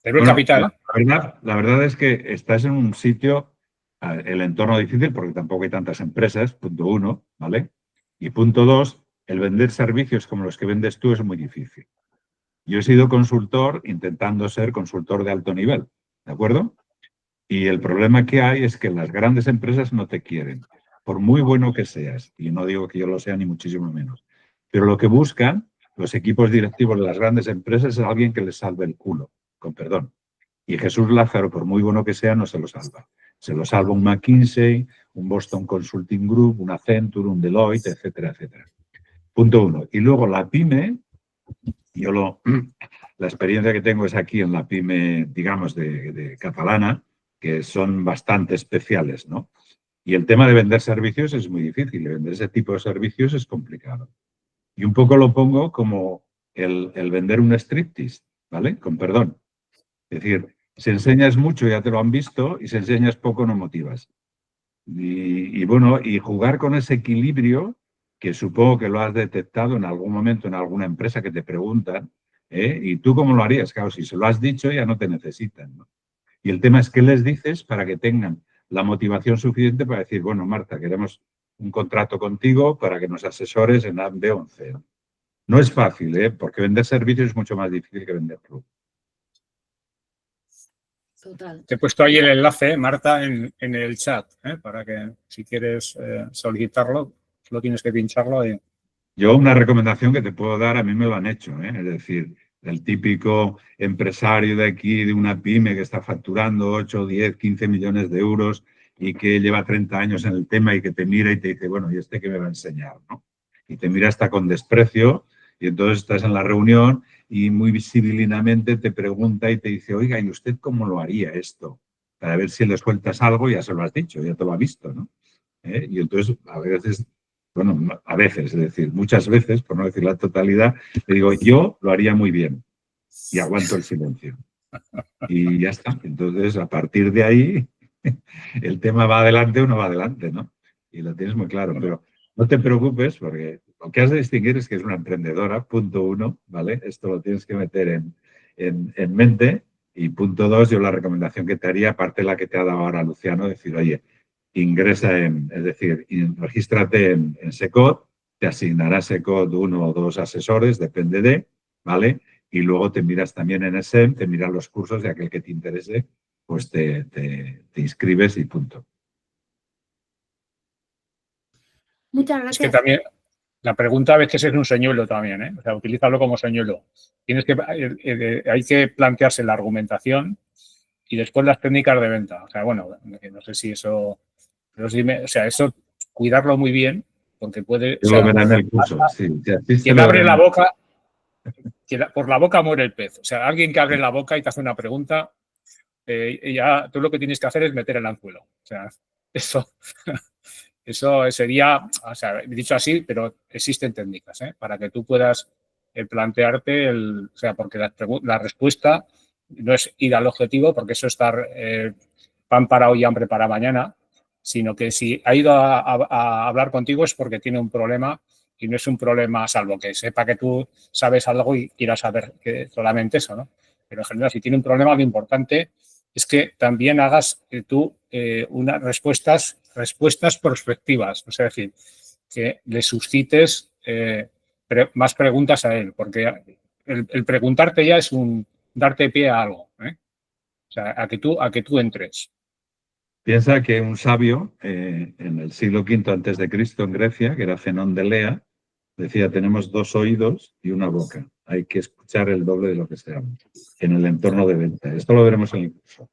Teruel Bueno, Capital. la verdad es que estás en un sitio, el entorno difícil, porque tampoco hay tantas empresas, punto 1, ¿vale? Y punto 2, el vender servicios como los que vendes tú es muy difícil. Yo he sido consultor intentando ser consultor de alto nivel, ¿de acuerdo? Y el problema que hay es que las grandes empresas no te quieren, por muy bueno que seas. Y no digo que yo lo sea ni muchísimo menos. Pero lo que buscan los equipos directivos de las grandes empresas es alguien que les salve el culo, con perdón. Y Jesús Lázaro, por muy bueno que sea, no se lo salva. Se lo salva un McKinsey, un Boston Consulting Group, un Accenture, un Deloitte, etcétera, etcétera. Punto 1. Y luego la pyme, la experiencia que tengo es aquí en la pyme, digamos, de catalana, que son bastante especiales, ¿no? Y el tema de vender servicios es muy difícil, vender ese tipo de servicios es complicado. Y un poco lo pongo como el vender un striptease, ¿vale? Con perdón. Es decir, si enseñas mucho ya te lo han visto y si enseñas poco no motivas. Y bueno, y jugar con ese equilibrio, que supongo que lo has detectado en algún momento en alguna empresa que te preguntan, ¿y tú cómo lo harías? Claro, si se lo has dicho ya no te necesitan, ¿no? Y el tema es qué les dices para que tengan la motivación suficiente para decir, bueno, Marta, queremos un contrato contigo para que nos asesores en B11. No es fácil, porque vender servicios es mucho más difícil que vender productos. Total. Te he puesto ahí el enlace, Marta, en el chat, para que si quieres solicitarlo, solo tienes que pincharlo. Yo una recomendación que te puedo dar, a mí me lo han hecho, es decir, el típico empresario de aquí, de una pyme que está facturando 8, 10, 15 millones de euros y que lleva 30 años en el tema y que te mira y te dice, bueno, ¿y este qué me va a enseñar? ¿No? Y te mira hasta con desprecio y entonces estás en la reunión y muy visibilinamente te pregunta y te dice, oiga, ¿y usted cómo lo haría esto? Para ver si le sueltas algo, ya se lo has dicho, ya te lo ha visto, ¿no? Y entonces a veces bueno, a veces, es decir, muchas veces, por no decir la totalidad, le digo, yo lo haría muy bien y aguanto el silencio. Y ya está. Entonces, a partir de ahí, el tema va adelante o no va adelante, ¿no? Y lo tienes muy claro. Pero no te preocupes porque lo que has de distinguir es que es una emprendedora, punto uno, ¿vale? Esto lo tienes que meter en mente. Y punto dos, yo la recomendación que te haría, aparte de la que te ha dado ahora Luciano, decir, oye, ingresa es decir, regístrate en SECOT, te asignará SECOT 1 o 2 asesores, depende de, ¿vale? Y luego te miras también en ESEM, te miras los cursos de aquel que te interese, pues te inscribes y punto. Muchas Es gracias. que también la pregunta a veces es un señuelo también, ¿eh? O sea, utilízalo como señuelo. Hay que plantearse la argumentación y después las técnicas de venta. O sea, bueno, no sé si eso... Pero sí o sea, eso cuidarlo muy bien, porque puede... Yo O sea, lo veré en el curso, sí. quien abre la boca, por la boca muere el pez. O sea, alguien que abre la boca y te hace una pregunta, ya tú lo que tienes que hacer es meter el anzuelo. O sea, eso sería, o sea, dicho así, pero existen técnicas, ¿eh? Para que tú puedas plantearte o sea, porque la respuesta no es ir al objetivo, porque eso es estar pan para hoy y hambre para mañana, sino que si ha ido a hablar contigo es porque tiene un problema y no es un problema, salvo que sepa que tú sabes algo y quieras saber que solamente eso, ¿no? Pero en general, si tiene un problema, lo importante es que también hagas tú unas respuestas prospectivas, o sea, es decir, que le suscites más preguntas a él, porque el preguntarte ya es darte pie a algo, ¿eh? O sea, a que tú entres. Piensa que un sabio en el siglo V antes de Cristo en Grecia, que era Zenón de Lea, decía, tenemos 2 oídos y una boca. Hay que escuchar el doble de lo que se habla en el entorno de venta. Esto lo veremos en el curso.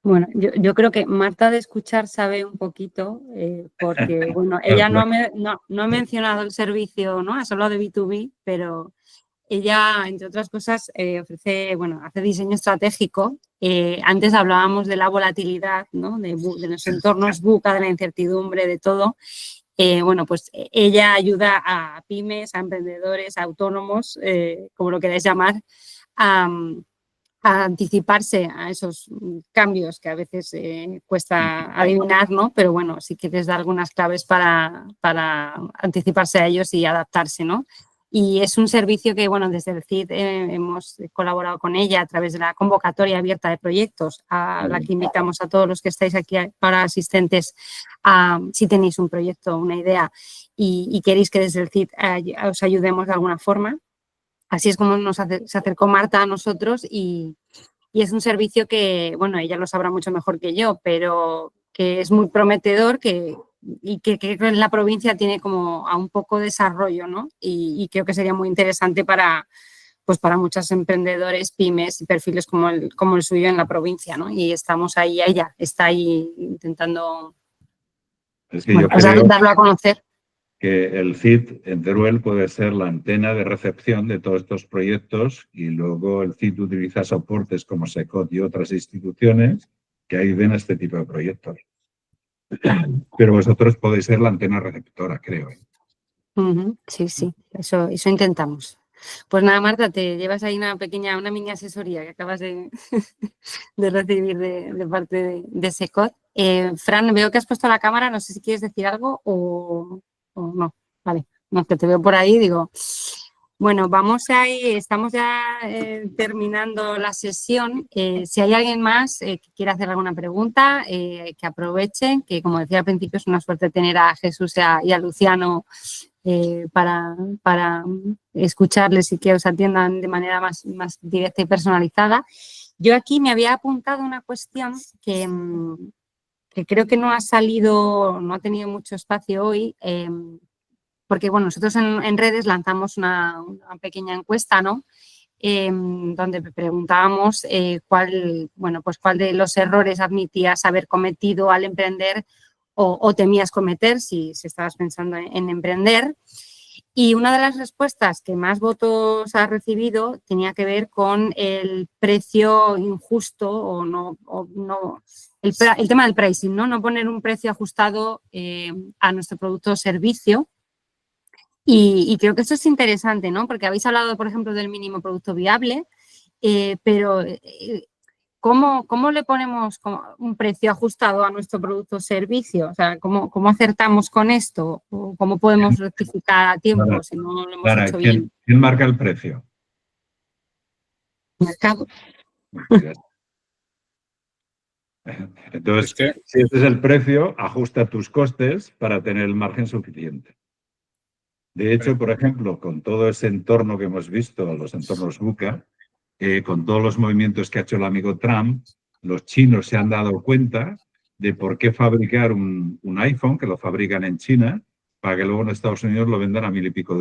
Bueno, yo creo que Marta de escuchar sabe un poquito, porque, bueno, ella no ha mencionado el servicio, ¿no? Ha hablado de B2B, pero ella, entre otras cosas, ofrece, bueno, hace diseño estratégico. Antes hablábamos de la volatilidad, ¿no? De los entornos VUCA, de la incertidumbre, de todo. Bueno, pues ella ayuda a pymes, a emprendedores, a autónomos, como lo queráis llamar, a anticiparse a esos cambios que a veces cuesta adivinar, ¿no? Pero bueno, sí que les da algunas claves para anticiparse a ellos y adaptarse, ¿no? Y es un servicio que, bueno, desde el CID hemos colaborado con ella a través de la convocatoria abierta de proyectos, a la que invitamos a todos los que estáis aquí para asistentes, si tenéis un proyecto, una idea y queréis que desde el CID os ayudemos de alguna forma. Así es como se acercó Marta a nosotros y es un servicio que, bueno, ella lo sabrá mucho mejor que yo, pero que es muy prometedor y que en la provincia tiene como a un poco desarrollo, ¿no? Y creo que sería muy interesante para muchos emprendedores, pymes y perfiles como el suyo en la provincia, ¿no? Y estamos ahí, ella está ahí intentando darlo a conocer. Que el CID en Teruel puede ser la antena de recepción de todos estos proyectos y luego el CID utiliza soportes como SECOT y otras instituciones que ayuden a este tipo de proyectos. Pero vosotros podéis ser la antena receptora, creo. Sí, eso intentamos. Pues nada, Marta, te llevas ahí una mini asesoría que acabas de recibir de parte de SECOT. Fran, veo que has puesto la cámara, no sé si quieres decir algo o no. Vale, no, que te veo por ahí, digo. Bueno, vamos ahí, estamos ya terminando la sesión. Si hay alguien más que quiera hacer alguna pregunta, que aprovechen, que como decía al principio es una suerte tener a Jesús y a Luciano para escucharles y que os atiendan de manera más directa y personalizada. Yo aquí me había apuntado una cuestión que creo que no ha tenido mucho espacio hoy, porque bueno, nosotros en redes lanzamos una pequeña encuesta, ¿no? Donde preguntábamos cuál de los errores admitías haber cometido al emprender o temías cometer si estabas pensando en emprender. Y una de las respuestas que más votos ha recibido tenía que ver con el precio injusto o no el tema del pricing, ¿no? No poner un precio ajustado a nuestro producto o servicio. Y creo que eso es interesante, ¿no? Porque habéis hablado, por ejemplo, del mínimo producto viable, pero ¿cómo le ponemos un precio ajustado a nuestro producto o servicio? O sea, ¿cómo acertamos con esto? ¿O cómo podemos rectificar a tiempo si no lo hemos hecho bien? ¿Quién marca el precio? Mercado. Entonces, si ese es el precio, ajusta tus costes para tener el margen suficiente. De hecho, por ejemplo, con todo ese entorno que hemos visto, los entornos VUCA, con todos los movimientos que ha hecho el amigo Trump, los chinos se han dado cuenta de por qué fabricar un iPhone, que lo fabrican en China, para que luego en Estados Unidos lo vendan a $1000 y pico,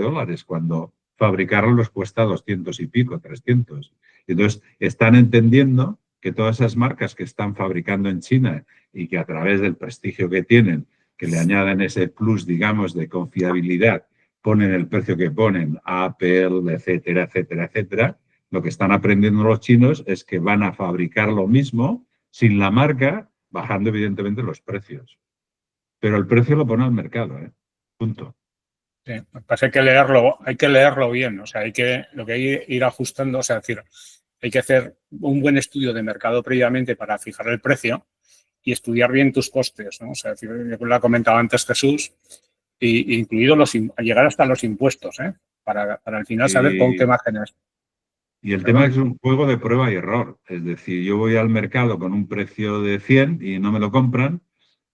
cuando fabricarlo les cuesta 200 y pico, 300. Entonces, están entendiendo que todas esas marcas que están fabricando en China y que a través del prestigio que tienen, que le añaden ese plus, digamos, de confiabilidad, ponen el precio que ponen, Apple, etcétera, etcétera, etcétera, lo que están aprendiendo los chinos es que van a fabricar lo mismo sin la marca, bajando evidentemente los precios. Pero el precio lo pone al mercado, punto. Sí, lo que pasa es que hay que leerlo bien, o sea, hay que ir ajustando, o sea, es decir, hay que hacer un buen estudio de mercado previamente para fijar el precio y estudiar bien tus costes, ¿no? O sea, lo ha comentado antes Jesús, y incluido llegar hasta los impuestos, para al final saber con qué márgenes. Y el tema es un juego de prueba y error. Es decir, yo voy al mercado con un precio de 100 y no me lo compran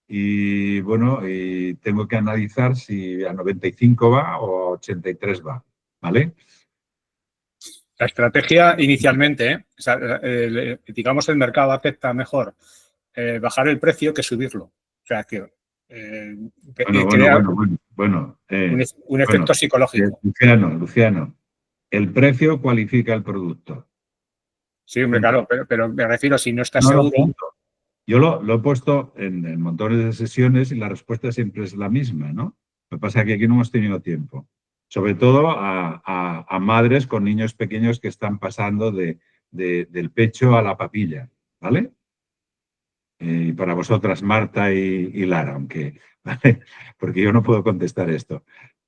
y, bueno, y tengo que analizar si a 95 va o a 83 va, ¿vale? La estrategia inicialmente, o sea, digamos, el mercado acepta mejor bajar el precio que subirlo. O sea, que un efecto psicológico. Luciano, el precio cualifica el producto. Sí, hombre, claro, pero me refiero, si no estás seguro. Yo lo he puesto en montones de sesiones y la respuesta siempre es la misma, ¿no? Lo que pasa es que aquí no hemos tenido tiempo. Sobre todo a madres con niños pequeños que están pasando del pecho a la papilla, ¿vale? Y para vosotras, Marta y Lara, aunque, ¿vale? Porque yo no puedo contestar esto.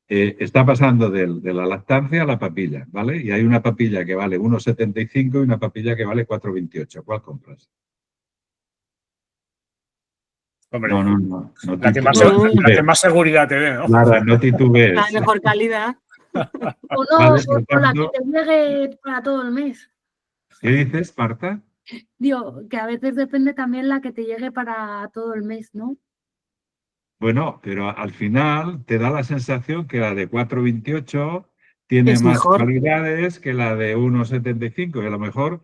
Está pasando de la lactancia a la papilla, ¿vale? Y hay una papilla que vale 1,75 y una papilla que vale 4,28. ¿Cuál compras? Hombre, no la que más seguridad te dé, ¿no? Lara, no titubees. La mejor calidad. O no, o la que te llegue para todo el mes. ¿Qué dices, Marta? Digo, que a veces depende también la que te llegue para todo el mes, ¿no? Bueno, pero al final te da la sensación que la de 4,28 tiene es más mejor. cualidades que la de 1,75 y a lo mejor,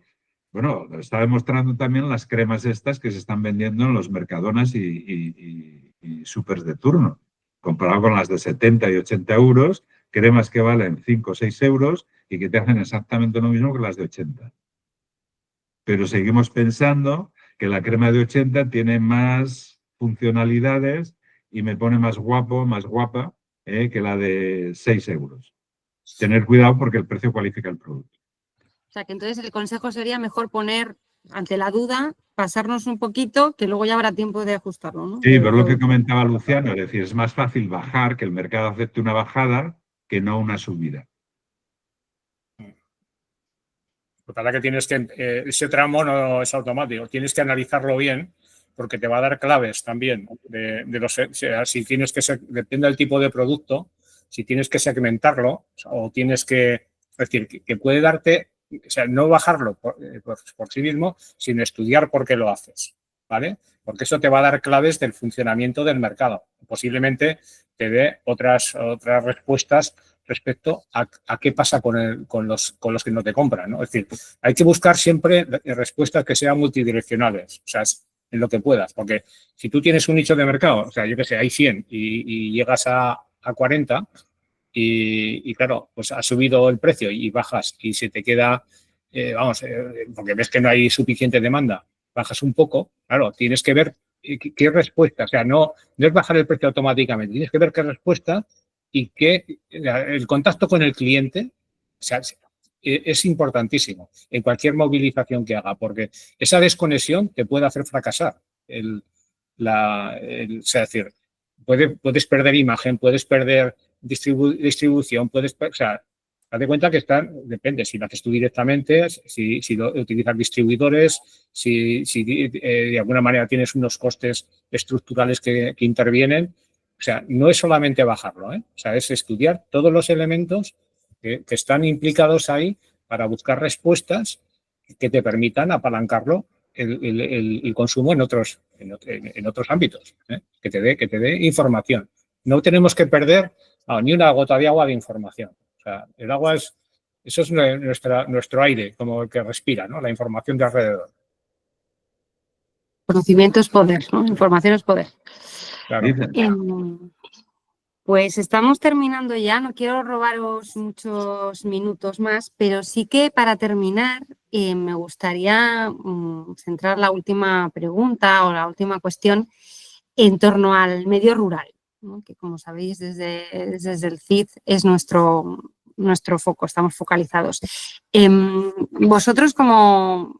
bueno, lo está demostrando también las cremas estas que se están vendiendo en los Mercadonas y supers de turno. Comparado con las de 70 y 80 euros, cremas que valen 5 o 6 euros y que te hacen exactamente lo mismo que las de 80. Pero seguimos pensando que la crema de 80 tiene más funcionalidades y me pone más guapo, más guapa que la de 6 euros. Tener cuidado porque el precio cualifica el producto. O sea, que entonces el consejo sería mejor poner ante la duda, pasarnos un poquito, que luego ya habrá tiempo de ajustarlo, ¿no? Sí, pero lo que comentaba Luciano, es decir, es más fácil bajar, que el mercado acepte una bajada, que no una subida. Para que tienes que, ese tramo no es automático, tienes que analizarlo bien porque te va a dar claves también de los, o sea, si tienes que, depende del tipo de producto, si tienes que segmentarlo o tienes que, es decir, que puede darte, o sea, no bajarlo por sí mismo, sino estudiar por qué lo haces, ¿vale? Porque eso te va a dar claves del funcionamiento del mercado. Posiblemente te dé otras respuestas respecto a qué pasa con los que no te compran, ¿no? Es decir, hay que buscar siempre respuestas que sean multidireccionales, o sea, en lo que puedas, porque si tú tienes un nicho de mercado, o sea, yo qué sé, hay 100 y llegas a 40 y claro, pues ha subido el precio y bajas y se te queda, porque ves que no hay suficiente demanda, bajas un poco, claro, tienes que ver qué respuesta, o sea, no es bajar el precio automáticamente, tienes que ver qué respuesta y que el contacto con el cliente, o sea, es importantísimo en cualquier movilización que haga, porque esa desconexión te puede hacer fracasar. o sea, es decir, puedes perder imagen, puedes perder distribución, o sea, haz de cuenta que depende si lo haces tú directamente, si utilizas distribuidores, si de alguna manera tienes unos costes estructurales que intervienen. O sea, no es solamente bajarlo, ¿eh? O sea, es estudiar todos los elementos que están implicados ahí para buscar respuestas que te permitan apalancarlo el consumo en otros ámbitos, ¿eh? Que te dé información. No tenemos que perder ni una gota de agua de información. O sea, el agua eso es nuestro aire, como el que respira, ¿no? La información de alrededor. Conocimiento es poder, ¿no? Información es poder. Claro. Pues estamos terminando ya, no quiero robaros muchos minutos más, pero sí que para terminar me gustaría centrar la última pregunta o la última cuestión en torno al medio rural, ¿no? Que como sabéis desde el CID es nuestro foco, estamos focalizados. Vosotros como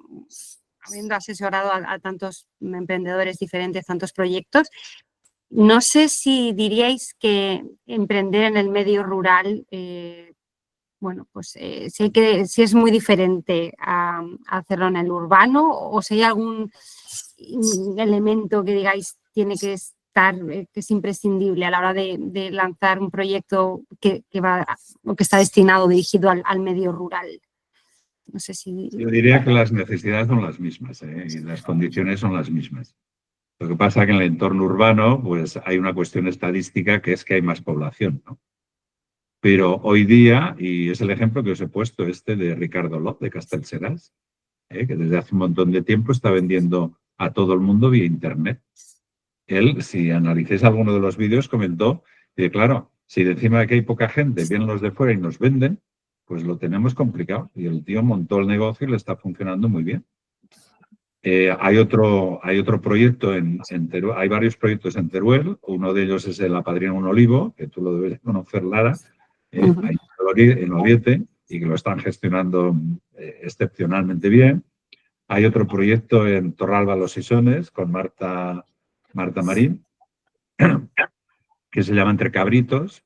habiendo asesorado a tantos emprendedores diferentes, tantos proyectos, no sé si diríais que emprender en el medio rural, bueno, pues si es muy diferente a hacerlo en el urbano, o si hay algún elemento que digáis tiene que estar, que es imprescindible a la hora de lanzar un proyecto que está destinado, dirigido al medio rural. No sé si... Yo diría que las necesidades son las mismas, ¿eh? Y las condiciones son las mismas. Lo que pasa es que en el entorno urbano pues hay una cuestión estadística que es que hay más población, ¿no? Pero hoy día, y es el ejemplo que os he puesto, de Ricardo Lot, de Castellseràs, que desde hace un montón de tiempo está vendiendo a todo el mundo vía Internet. Él, si analicéis alguno de los vídeos, comentó que, claro, si de encima de que hay poca gente, vienen los de fuera y nos venden, pues lo tenemos complicado. Y el tío montó el negocio y le está funcionando muy bien. Hay otro proyecto en Teruel, hay varios proyectos en Teruel, uno de ellos es el Apadrina un Olivo, que tú lo debes conocer, Lara, ahí en Oliete, y que lo están gestionando excepcionalmente bien. Hay otro proyecto en Torralba Los Isones con Marta Marín, que se llama Entre Cabritos,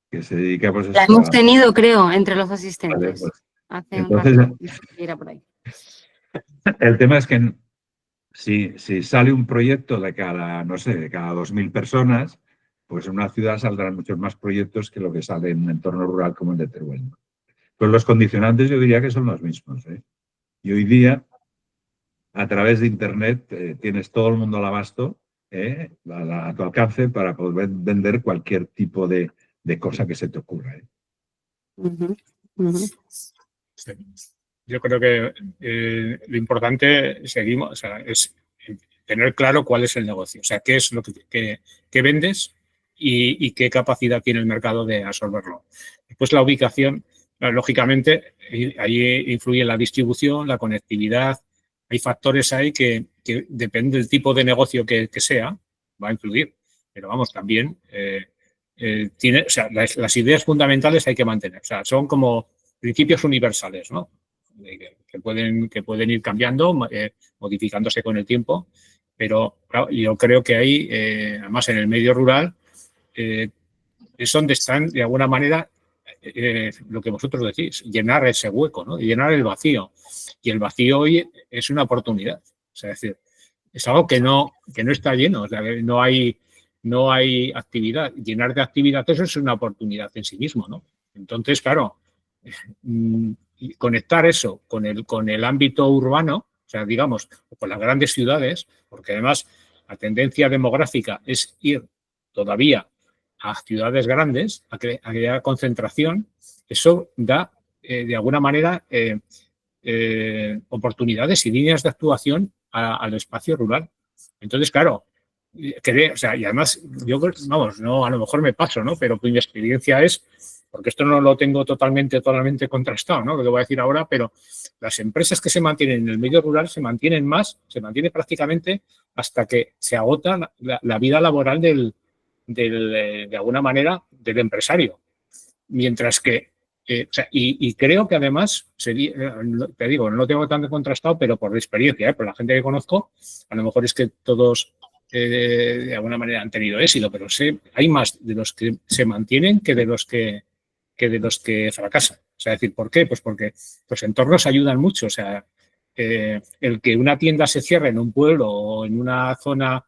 que se dedica pues la hemos tenido, creo, entre los asistentes. Vale, pues, hace entonces, un rato, era por ahí. El tema es que si sale un proyecto de cada 2.000 personas, pues en una ciudad saldrán muchos más proyectos que lo que sale en un entorno rural como el de Teruel. Pues los condicionantes yo diría que son los mismos, ¿eh? Y hoy día, a través de Internet, tienes todo el mundo al abasto, a tu alcance para poder vender cualquier tipo de cosa que se te ocurra, ¿eh? Sí. Yo creo que lo importante es tener claro cuál es el negocio, o sea, qué es lo que vendes y qué capacidad tiene el mercado de absorberlo. Después la ubicación, lógicamente, ahí influye la distribución, la conectividad. Hay factores ahí que depende del tipo de negocio que sea, va a influir. Pero vamos, también o sea, las ideas fundamentales hay que mantener. O sea, son como principios universales, ¿no? Que pueden ir cambiando, modificándose con el tiempo, pero claro, yo creo que ahí, además en el medio rural, es donde están, de alguna manera, lo que vosotros decís, llenar ese hueco, ¿no? Llenar el vacío. Y el vacío hoy es una oportunidad. O sea, es decir, es algo que no está lleno, o sea, que no hay actividad. Llenar de actividad, eso es una oportunidad en sí mismo, ¿no? Entonces, claro, conectar eso con el ámbito urbano, o sea, digamos, con las grandes ciudades, porque además la tendencia demográfica es ir todavía a ciudades grandes, a crear concentración, eso da, de alguna manera, oportunidades y líneas de actuación al espacio rural. Entonces, claro, o sea, y además, yo, vamos, no, a lo mejor me paso, ¿no? Pero mi experiencia es, porque esto no lo tengo totalmente contrastado, ¿no? Lo que voy a decir ahora, pero las empresas que se mantienen en el medio rural se mantienen prácticamente hasta que se agota la vida laboral de alguna manera, del empresario. Mientras que y creo que además, sería, te digo, no lo tengo tan contrastado, pero por experiencia, por la gente que conozco, a lo mejor es que todos de alguna manera han tenido éxito, pero hay más de los que se mantienen que de los que fracasan. O sea, decir, ¿por qué? Pues porque los entornos ayudan mucho. O sea, el que una tienda se cierre en un pueblo o en una zona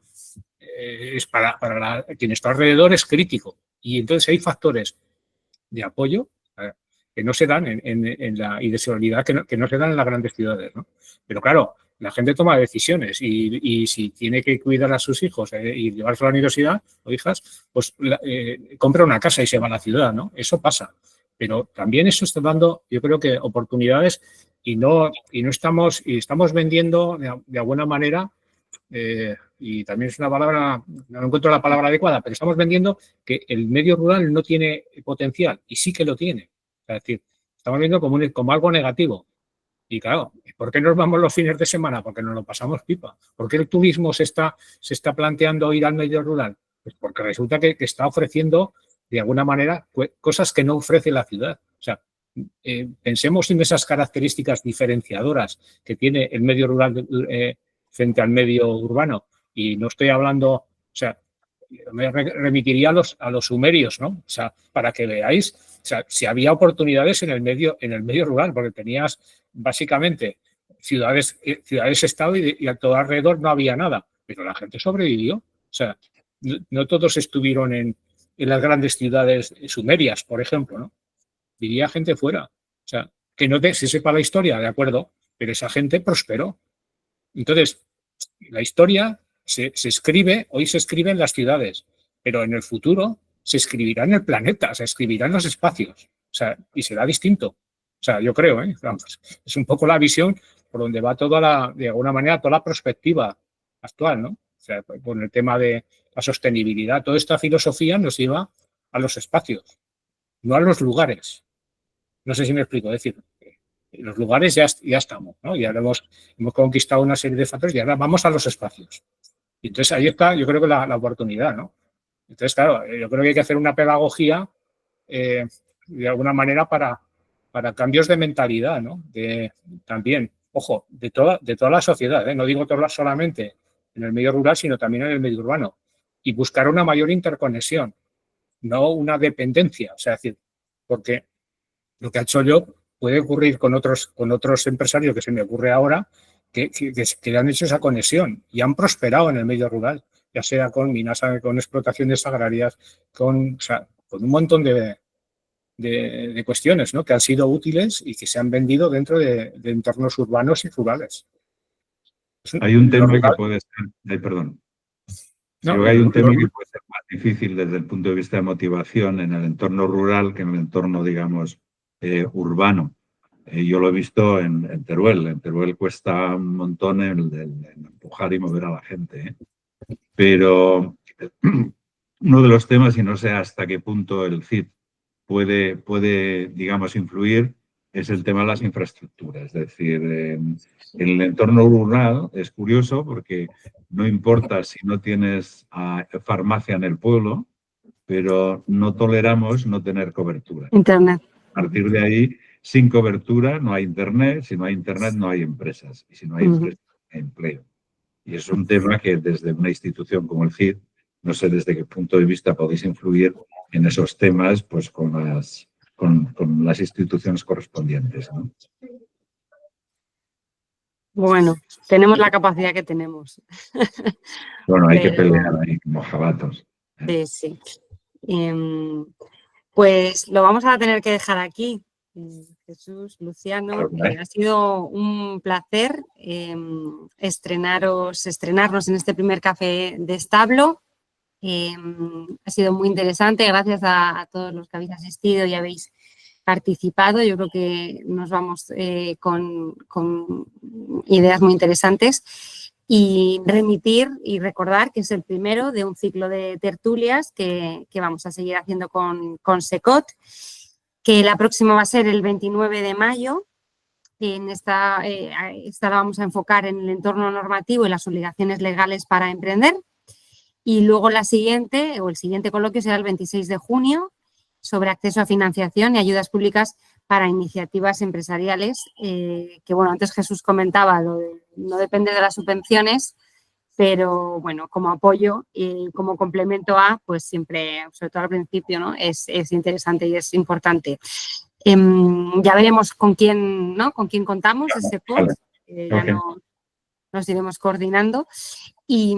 es para quien está alrededor es crítico. Y entonces hay factores de apoyo que no se dan y de seguridad que no se dan en las grandes ciudades, ¿no? Pero claro, la gente toma decisiones y si tiene que cuidar a sus hijos y llevarlos a la universidad o hijas, pues compra una casa y se va a la ciudad, ¿no? Eso pasa. Pero también eso está dando, yo creo que oportunidades y estamos vendiendo de alguna manera, y también es una palabra, no encuentro la palabra adecuada, pero estamos vendiendo que el medio rural no tiene potencial y sí que lo tiene. Es decir, estamos viendo como algo negativo. Y claro, ¿por qué nos vamos los fines de semana? Porque nos lo pasamos pipa. ¿Por qué el turismo se está planteando ir al medio rural? Pues porque resulta que está ofreciendo, de alguna manera, cosas que no ofrece la ciudad. O sea, pensemos en esas características diferenciadoras que tiene el medio rural frente al medio urbano. Y no estoy hablando, o sea, me remitiría a los sumerios, ¿no? O sea, para que veáis, o sea, si había oportunidades en el medio rural, porque tenías básicamente ciudades-estado y a todo alrededor no había nada, pero la gente sobrevivió. O sea, no todos estuvieron en las grandes ciudades sumerias, por ejemplo, ¿no? Vivía gente fuera. O sea, que no se sepa la historia, de acuerdo, pero esa gente prosperó. Entonces, la historia se escribe, hoy se escribe en las ciudades, pero en el futuro se escribirá en el planeta, se escribirá en los espacios, o sea, y será distinto. O sea, yo creo, vamos, es un poco la visión por donde va de alguna manera, toda la perspectiva actual, ¿no? O sea, con el tema de la sostenibilidad, toda esta filosofía nos lleva a los espacios, no a los lugares. No sé si me explico, es decir, los lugares ya estamos, ¿no? Ya hemos conquistado una serie de factores y ahora vamos a los espacios. Y entonces ahí está, yo creo que la oportunidad, ¿no? Entonces, claro, yo creo que hay que hacer una pedagogía de alguna manera para cambios de mentalidad, ¿no? También, ojo, de toda la sociedad, no digo solamente en el medio rural, sino también en el medio urbano. Y buscar una mayor interconexión, no una dependencia. O sea, es decir, porque lo que ha hecho yo puede ocurrir con otros empresarios que se me ocurre ahora que han hecho esa conexión y han prosperado en el medio rural, ya sea con minas, con explotaciones agrarias, con un montón de cuestiones, ¿no? Que han sido útiles y que se han vendido dentro de entornos urbanos y rurales. Hay un tema que puede ser, perdón. Hay un tema que puede ser más difícil desde el punto de vista de motivación en el entorno rural que en el entorno, digamos, urbano. Yo lo he visto en Teruel. En Teruel cuesta un montón el empujar y mover a la gente. Pero uno de los temas, y no sé hasta qué punto el CID puede, digamos, influir, es el tema de las infraestructuras. Es decir, en el entorno rural es curioso porque no importa si no tienes farmacia en el pueblo, pero no toleramos no tener cobertura. Internet. A partir de ahí, sin cobertura no hay Internet, si no hay Internet no hay empresas, y si no hay empresas no hay empleo. Y es un tema que desde una institución como el CID, no sé desde qué punto de vista podéis influir en esos temas, pues con las instituciones correspondientes, ¿no? Bueno, tenemos la capacidad que tenemos. Bueno, hay que pelear ahí como jabatos. Sí. Pues lo vamos a tener que dejar aquí. Jesús, Luciano, ha sido un placer estrenarnos en este primer café de establo. Ha sido muy interesante, gracias a todos los que habéis asistido y habéis participado. Yo creo que nos vamos con ideas muy interesantes y remitir y recordar que es el primero de un ciclo de tertulias que vamos a seguir haciendo con SECOT, que la próxima va a ser el 29 de mayo. Esta la vamos a enfocar en el entorno normativo y las obligaciones legales para emprender. Y luego el siguiente coloquio será el 26 de junio sobre acceso a financiación y ayudas públicas para iniciativas empresariales, que bueno, antes Jesús comentaba, no depende de las subvenciones, pero bueno, como apoyo y como complemento a, pues siempre, sobre todo al principio, ¿no? Es interesante y es importante. Ya veremos con quién contamos ese post, ya nos iremos coordinando y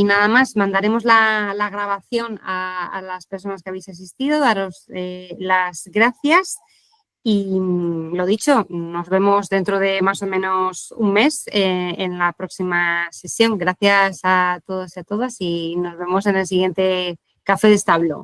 nada más, mandaremos la grabación a las personas que habéis asistido, daros las gracias y lo dicho, nos vemos dentro de más o menos un mes en la próxima sesión. Gracias a todos y a todas y nos vemos en el siguiente Café de Establo.